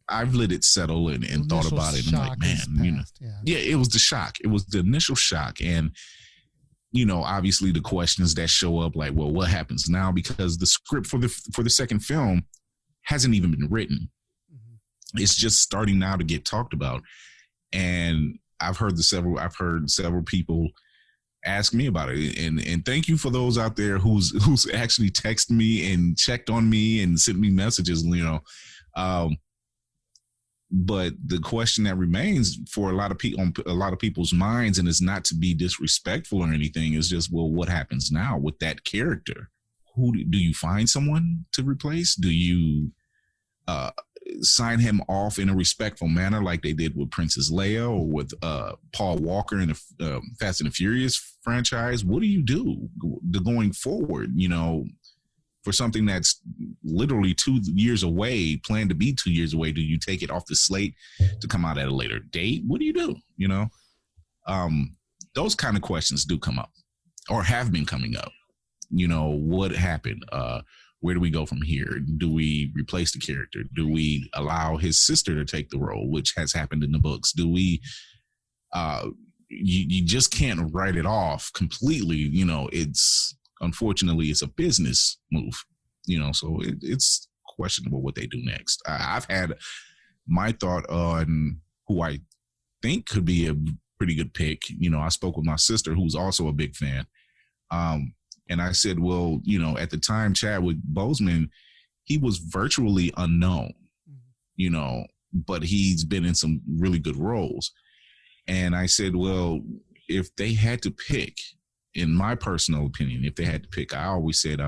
S5: I've let it settle and thought about it. And I'm like, man, it was the shock. It was the initial shock. And, obviously the questions that show up, like, well, what happens now? Because the script for the second film hasn't even been written. Mm-hmm. It's just starting now to get talked about. And I've heard several people ask me about it. And thank you for those out there who's actually texted me and checked on me and sent me messages, but the question that remains for a lot of people on a lot of people's minds, and it's not to be disrespectful or anything, is just, well, what happens now with that character? Who do you find someone to replace? Do you sign him off in a respectful manner like they did with Princess Leia or with Paul Walker in the Fast and the Furious franchise? What do you do going forward, for something that's literally 2 years away, planned to be 2 years away? Do you take it off the slate to come out at a later date? What do you do? Those kind of questions do come up, or have been coming up. What happened? Where do we go from here? Do we replace the character? Do we allow his sister to take the role, which has happened in the books? Do we, you just can't write it off completely. Unfortunately, it's a business move, so it's questionable what they do next. I've had my thought on who I think could be a pretty good pick. I spoke with my sister, who's also a big fan. And I said, well, at the time, Chadwick Boseman, he was virtually unknown, but he's been in some really good roles. And I said, well, if they had to pick, in my personal opinion, if they had to pick, I always said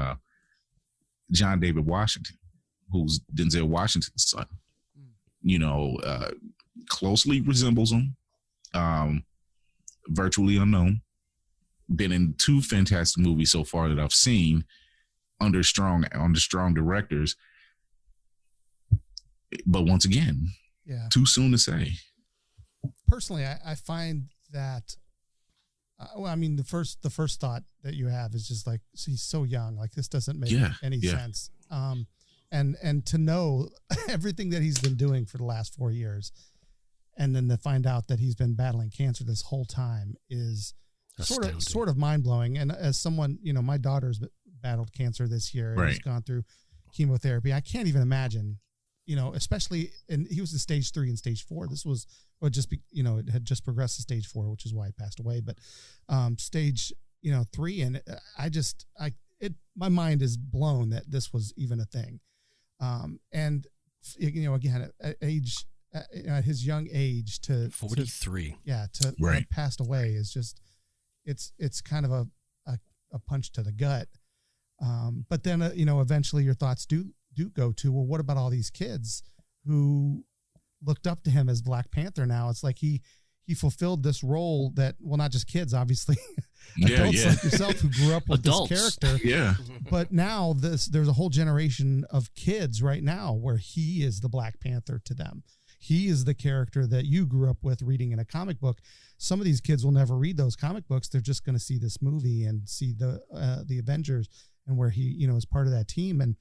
S5: John David Washington, who's Denzel Washington's son. Closely resembles him, virtually unknown. Been in 2 fantastic movies so far that I've seen under strong directors. But once again, too soon to say.
S2: Personally, I find that. The first thought that you have is just like, he's so young. Like, this doesn't make any sense. And to know everything that he's been doing for the last 4 years, and then to find out that he's been battling cancer this whole time is sort of mind blowing. And as someone, my daughter's battled cancer this year and has gone through chemotherapy. I can't even imagine, especially, and he was in stage 3 and stage 4. This was, it had just progressed to stage 4, which is why he passed away. But stage, 3, and my mind is blown that this was even a thing. And again, at his young age, to
S3: 43,
S2: to have passed away is just, it's kind of a punch to the gut. But then eventually your thoughts do go to, well, what about all these kids who looked up to him as Black Panther? Now it's like he he fulfilled this role that, well, not just kids, obviously, adults like yourself who grew up with this character.
S5: Yeah.
S2: But now there's a whole generation of kids right now where he is the Black Panther to them. He is the character that you grew up with reading in a comic book. Some of these kids will never read those comic books. They're just going to see this movie and see the Avengers and where he, is part of that team. And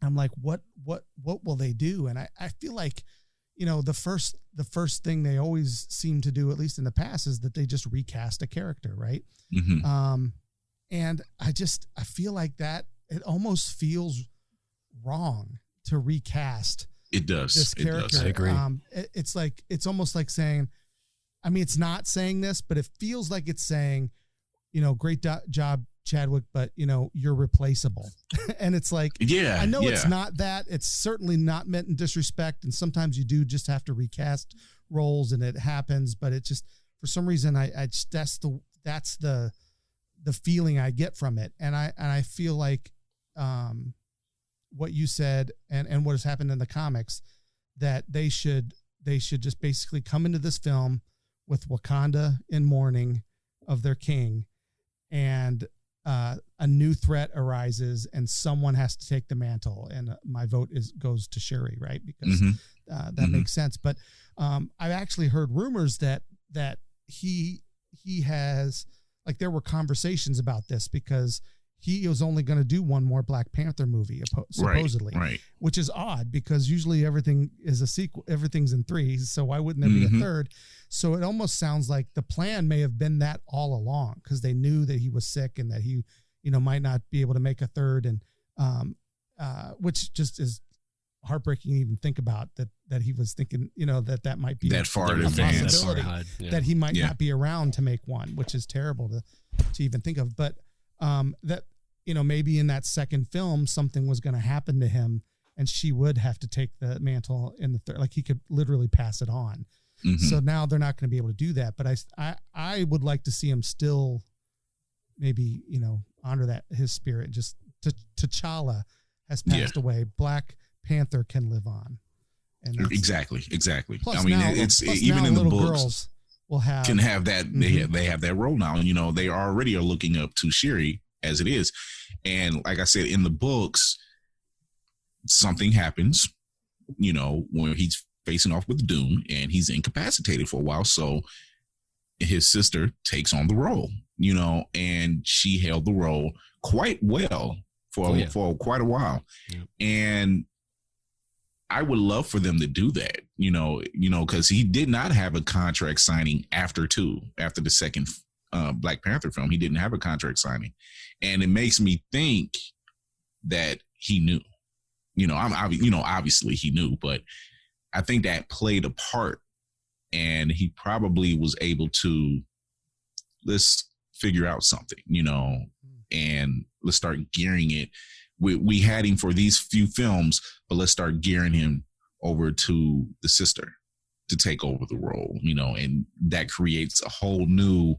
S2: I'm like, what will they do? And I feel like, the first thing they always seem to do, at least in the past, is that they just recast a character. Right.
S5: Mm-hmm.
S2: And I feel like that it almost feels wrong to recast.
S5: It does.
S2: This character.
S5: It does.
S3: I agree.
S2: It's almost like saying, I mean, it's not saying this, but it feels like it's saying, great job, Chadwick, but you're replaceable. And it's like, I know it's not that. It's certainly not meant in disrespect. And sometimes you do just have to recast roles, and it happens. But it just, for some reason, that's the feeling I get from it. And I feel like, what you said and what has happened in the comics, that they should just basically come into this film with Wakanda in mourning of their king, and a new threat arises and someone has to take the mantle. And my vote goes to Shuri, right? Because that makes sense. But I've actually heard rumors that he has, like, there were conversations about this because he was only going to do one more Black Panther movie, supposedly,
S5: right.
S2: Which is odd because usually everything is a sequel. Everything's in threes. So why wouldn't there be a third? So it almost sounds like the plan may have been that all along, because they knew that he was sick and that he, might not be able to make a third. And, which just is heartbreaking to even think about, that he was thinking, that might be
S5: that far in advance,
S2: that he might not be around to make one, which is terrible to even think of. But, that, maybe in that second film, something was going to happen to him and she would have to take the mantle in the third, like he could literally pass it on. So now they're not going to be able to do that. But I would like to see him still maybe, honor his spirit. Just T'Challa has passed away. Black Panther can live on. And
S5: exactly.
S2: Plus
S5: I mean,
S2: now,
S5: it's even in the books can have that. They have that role now. They already are looking up to Shuri as it is. And like I said, in the books, something happens, when he's facing off with Doom and he's incapacitated for a while. So his sister takes on the role, and she held the role quite well for quite a while. Yeah. And I would love for them to do that, because he did not have a contract signing after the second Black Panther film. He didn't have a contract signing. And it makes me think that he knew, obviously he knew, but I think that played a part, and he probably was able to, let's figure out something, and let's start gearing it. We had him for these few films, but let's start gearing him over to the sister to take over the role, and that creates a whole new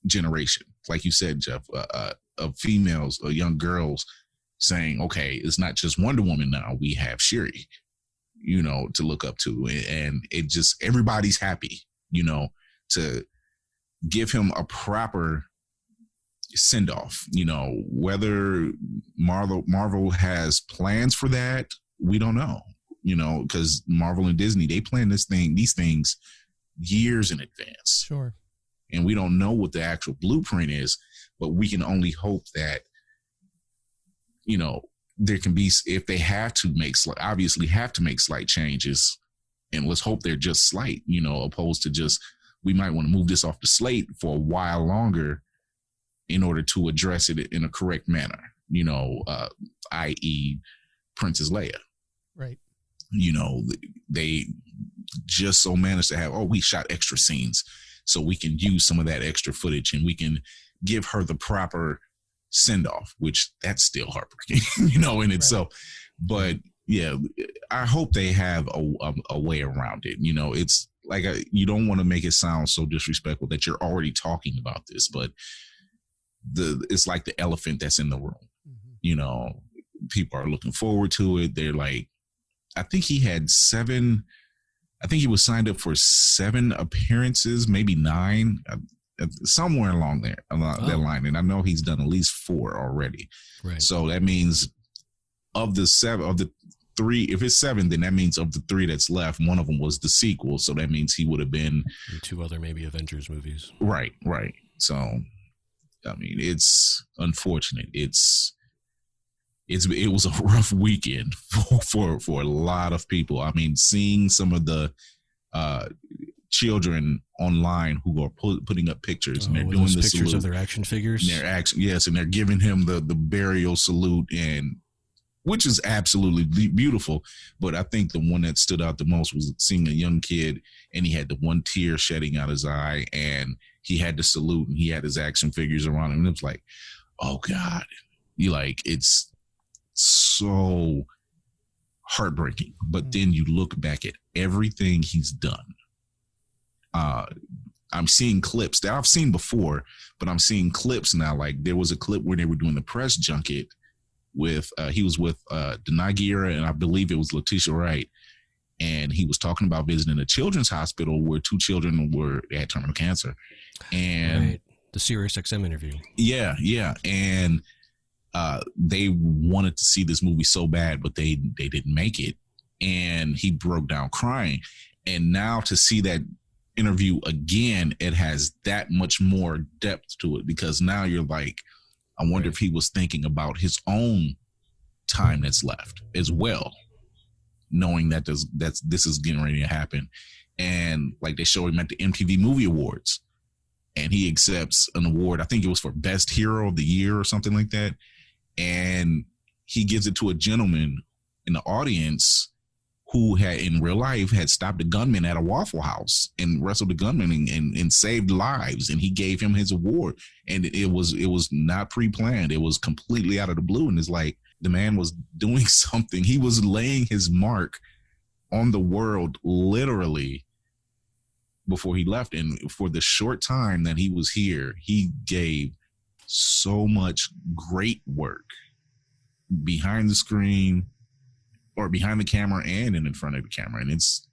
S5: generation, like you said, Jeff, of females or young girls saying, okay, it's not just Wonder Woman now, we have Shuri, to look up to. And it just, everybody's happy, to give him a proper send off, whether Marvel has plans for that, we don't know, because Marvel and Disney, they plan these things years in advance.
S2: Sure.
S5: And we don't know what the actual blueprint is, but we can only hope that, there can be, if they have to make slight changes, and let's hope they're just slight, opposed to just, we might want to move this off the slate for a while longer in order to address it in a correct manner, i.e. Princess Leia.
S2: Right.
S5: They just so managed to have, we shot extra scenes so we can use some of that extra footage and we can give her the proper send off, which that's still heartbreaking, in itself. But yeah, I hope they have a way around it. It's like, you don't want to make it sound so disrespectful that you're already talking about this, but it's like the elephant that's in the room. People are looking forward to it. They're like, I think he had 7 I think he was signed up for 7 appearances, maybe 9, somewhere along there, that line. And I know he's done at least 4 already.
S3: Right.
S5: So that means of the 3, if it's 7, then that means of the 3 that's left, one of them was the sequel. So that means he would have been
S3: 2 other maybe Avengers movies.
S5: Right. So, I mean, it's unfortunate. It was a rough weekend for a lot of people. I mean, seeing some of the children online who are putting up pictures and they're doing the
S3: pictures
S5: salute
S3: of their action figures.
S5: And they're giving him the burial salute, and which is absolutely beautiful. But I think the one that stood out the most was seeing a young kid, and he had the one tear shedding out his eye, and he had to salute, and he had his action figures around him. And it was like, oh God, it's so heartbreaking. But then you look back at everything he's done. I'm seeing clips that I've seen before, but I'm seeing clips now. Like there was a clip where they were doing the press junket with he was with Denai Guerra, and I believe it was Letitia Wright, and he was talking about visiting a children's hospital where 2 children had terminal cancer, and
S3: right. The Sirius XM interview.
S5: Yeah, and they wanted to see this movie so bad, but they didn't make it, and he broke down crying. And now to see that interview again, it has that much more depth to it, because now you're like, I wonder if he was thinking about his own time that's left as well, knowing that this is getting ready to happen. And like they show him at the MTV Movie Awards, and he accepts an award. I think it was for Best Hero of the Year or something like that. And he gives it to a gentleman in the audience who had in real life had stopped a gunman at a Waffle House and wrestled a gunman and saved lives. And he gave him his award. And it was not pre-planned. It was completely out of the blue. And it's like the man was doing something. He was laying his mark on the world literally before he left. And for the short time that he was here, he gave so much great work behind the screen, or behind the camera and in front of the camera. And it's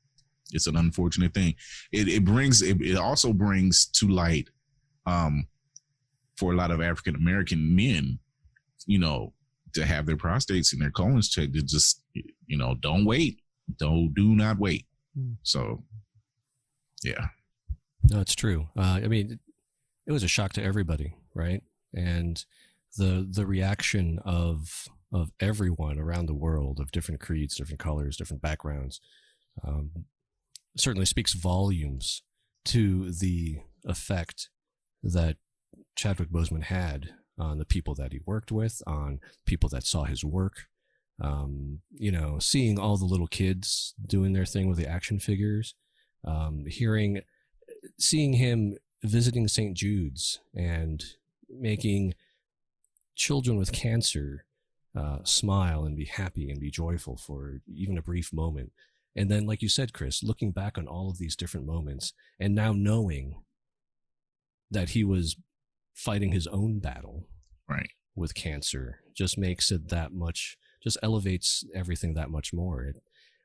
S5: an unfortunate thing. It also brings to light for a lot of African American men, to have their prostates and their colons checked. It just, don't wait. Do not wait. So yeah.
S3: No, it's true. I mean, it was a shock to everybody, right? And the reaction of everyone around the world, of different creeds, different colors, different backgrounds, certainly speaks volumes to the effect that Chadwick Boseman had on the people that he worked with, on people that saw his work. Seeing all the little kids doing their thing with the action figures, seeing him visiting St. Jude's and making children with cancer smile and be happy and be joyful for even a brief moment. And then, like you said, Chris, looking back on all of these different moments and now knowing that he was fighting his own battle with cancer just makes it that much, just elevates everything that much more.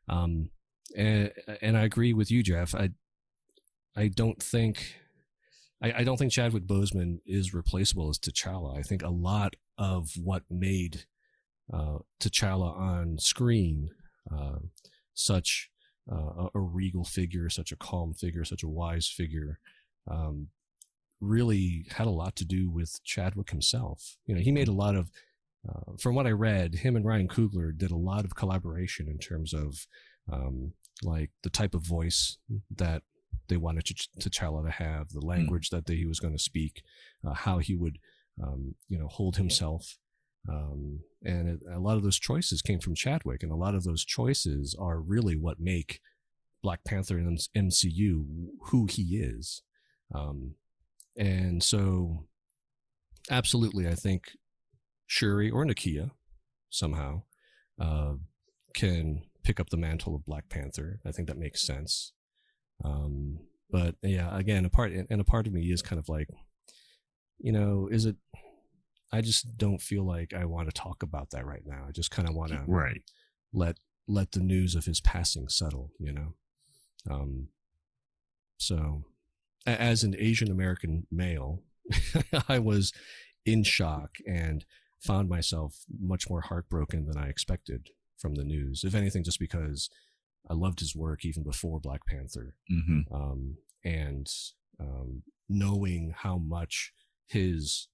S3: And I agree with you, Jeff. I don't think Chadwick Boseman is replaceable as T'Challa. I think a lot of what made T'Challa on screen such a regal figure, such a calm figure, such a wise figure, really had a lot to do with Chadwick himself. He made a lot of, from what I read, him and Ryan Coogler did a lot of collaboration in terms of like the type of voice that they wanted T'Challa to have, the language that he was going to speak, how he would, hold himself. And a lot of those choices came from Chadwick, and a lot of those choices are really what make Black Panther and MCU who he is. And so absolutely, I think Shuri or Nakia somehow can pick up the mantle of Black Panther. I think that makes sense. But yeah, again, a part of me is kind of like, is it, I just don't feel like I want to talk about that right now. I just kind of want to let the news of his passing settle, So as an Asian American male, I was in shock and found myself much more heartbroken than I expected from the news. If anything, just because I loved his work even before Black Panther. And knowing how much his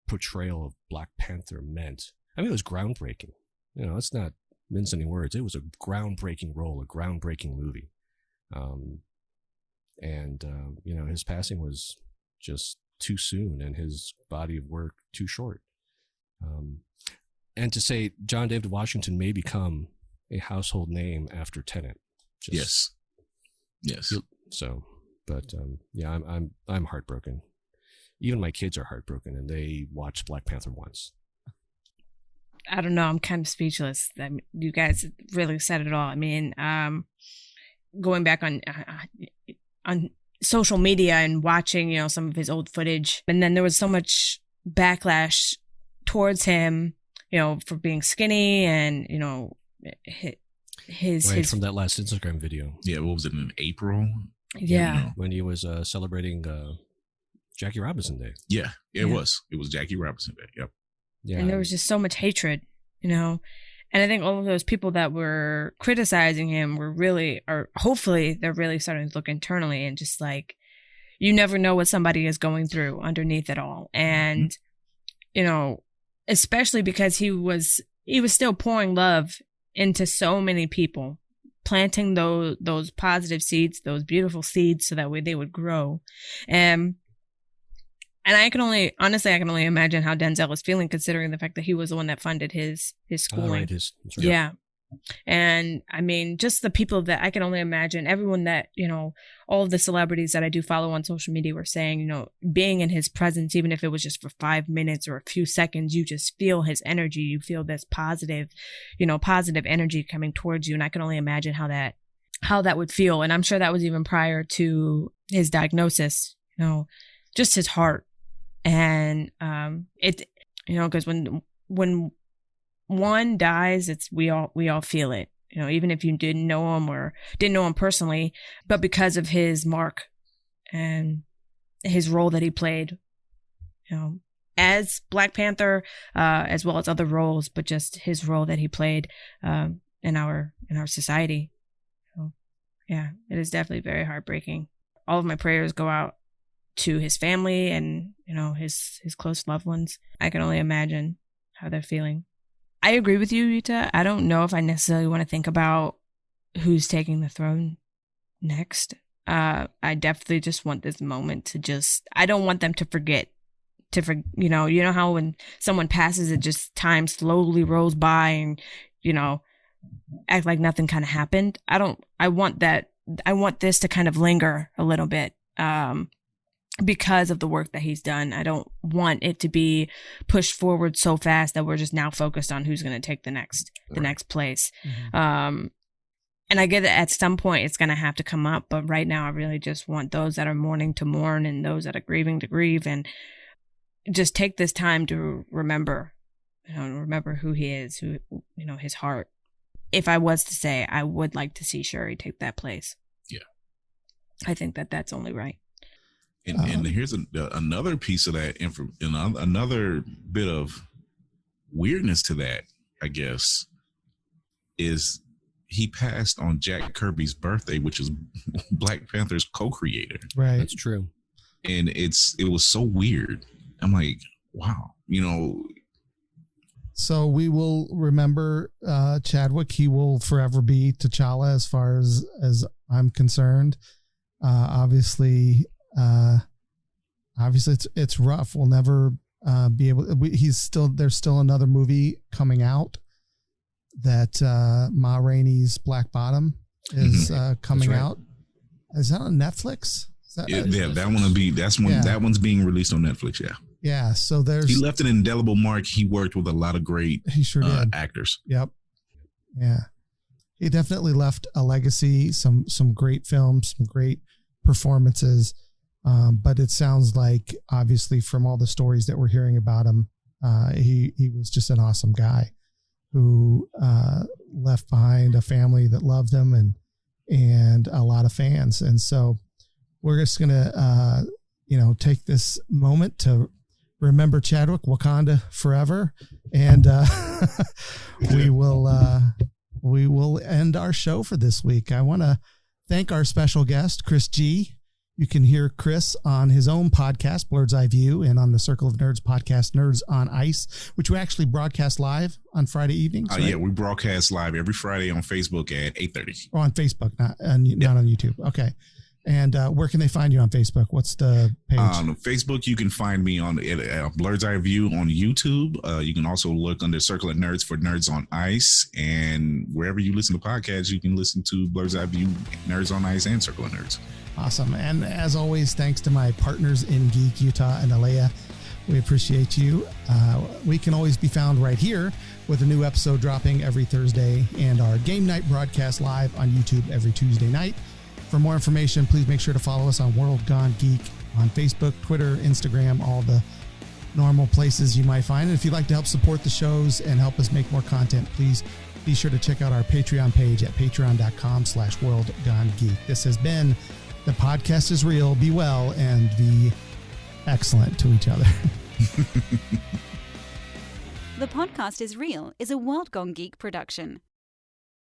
S3: portrayal of Black Panther meant. I mean, it was groundbreaking. You know, let's not mince any words. It was a groundbreaking role, a groundbreaking movie. You know, his passing was just too soon and his body of work too short. And to say John David Washington may become a household name after Tenet.
S5: Yes.
S3: So, but yeah, I'm heartbroken. Even my kids are heartbroken, and they watched Black Panther once.
S4: I don't know. I'm kind of speechless. I mean, you guys really said it all. I mean, going back on social media and watching, you know, some of his old footage, and then there was so much backlash towards him, you know, for being skinny and, you know, his
S3: from that last Instagram video.
S5: Yeah, what was it, in April?
S4: Yeah,
S3: when he was celebrating Jackie Robinson Day.
S5: Yeah, it was Jackie Robinson Day. Yep.
S3: Yeah,
S4: and there was just so much hatred, you know. And I think all of those people that were criticizing him were really, or hopefully they're really starting to look internally and just like, you never know what somebody is going through underneath it all. And, you know, especially because he was still pouring love into so many people, planting those positive seeds, those beautiful seeds, so that way they would grow. And I can only imagine how Denzel is feeling, considering the fact that he was the one that funded his schooling.
S3: Right, that's right.
S4: Yeah. And I mean, just the people that I can only imagine, everyone that, you know, all of the celebrities that I do follow on social media were saying, you know, being in his presence, even if it was just for 5 minutes or a few seconds, you just feel his energy. You feel this positive energy coming towards you. And I can only imagine how that would feel. And I'm sure that was even prior to his diagnosis, you know, just his heart. And it, you know, because when one dies, we all feel it, you know, even if you didn't know him personally, but because of his mark and his role that he played, you know, as Black Panther, as well as other roles, but just his role that he played in our society. So, yeah, it is definitely very heartbreaking. All of my prayers go out to his family and, you know, his close loved ones. I can only imagine how they're feeling. I agree with you, Rita. I don't know if I necessarily want to think about who's taking the throne next. I definitely just want this moment to I don't want them to forget. You know how when someone passes, it just time slowly rolls by and, you know, act like nothing kind of happened. I want this to kind of linger a little bit. Because of the work that he's done. I don't want it to be pushed forward so fast that we're just now focused on who's going to take the next place. Mm-hmm. And I get that at some point it's going to have to come up, but right now I really just want those that are mourning to mourn and those that are grieving to grieve, and just take this time to remember who he is, who, you know, his heart. If I was to say, I would like to see Shuri take that place.
S5: Yeah.
S4: I think that's only right.
S5: And here's another piece of that another bit of weirdness to that, I guess, is he passed on Jack Kirby's birthday, which is Black Panther's co-creator.
S2: Right.
S3: That's true.
S5: And it was so weird. I'm like, wow, you know.
S2: So we will remember Chadwick. He will forever be T'Challa as far as I'm concerned. Obviously it's rough. We'll never be able. There's still another movie coming out that Ma Rainey's Black Bottom is coming out. Is that on Netflix? That one's being released on Netflix. Yeah. Yeah. So
S5: he left an indelible mark. He worked with a lot of great actors.
S2: Yep. Yeah. He definitely left a legacy, some great films, some great performances. But it sounds like, obviously, from all the stories that we're hearing about him, he was just an awesome guy who left behind a family that loved him, and and a lot of fans. And so we're just going to, take this moment to remember Chadwick, Wakanda forever. And we will end our show for this week. I want to thank our special guest, Chris G. You can hear Chris on his own podcast, Blerd's Eye View, and on the Circle of Nerds podcast, Nerds on Ice, which we actually broadcast live on Friday evenings. Right?
S5: Yeah, we broadcast live every Friday on Facebook at 8:30.
S2: Or on Facebook, not on YouTube. Okay. And where can they find you on Facebook? What's the page?
S5: On Facebook, you can find me on Blerd's Eye View on YouTube. You can also look under Circle of Nerds for Nerds on Ice. And wherever you listen to podcasts, you can listen to Blerd's Eye View, Nerds on Ice, and Circle of Nerds.
S2: Awesome. And as always, thanks to my partners in Geek, Utah, and Alea. We appreciate you. We can always be found right here with a new episode dropping every Thursday and our game night broadcast live on YouTube every Tuesday night. For more information, please make sure to follow us on World Gone Geek on Facebook, Twitter, Instagram, all the normal places you might find. And if you'd like to help support the shows and help us make more content, please be sure to check out our Patreon page at patreon.com/worldgonegeek. This has been The Podcast is Real. Be well and be excellent to each other.
S6: The Podcast is Real is a World Gone Geek production.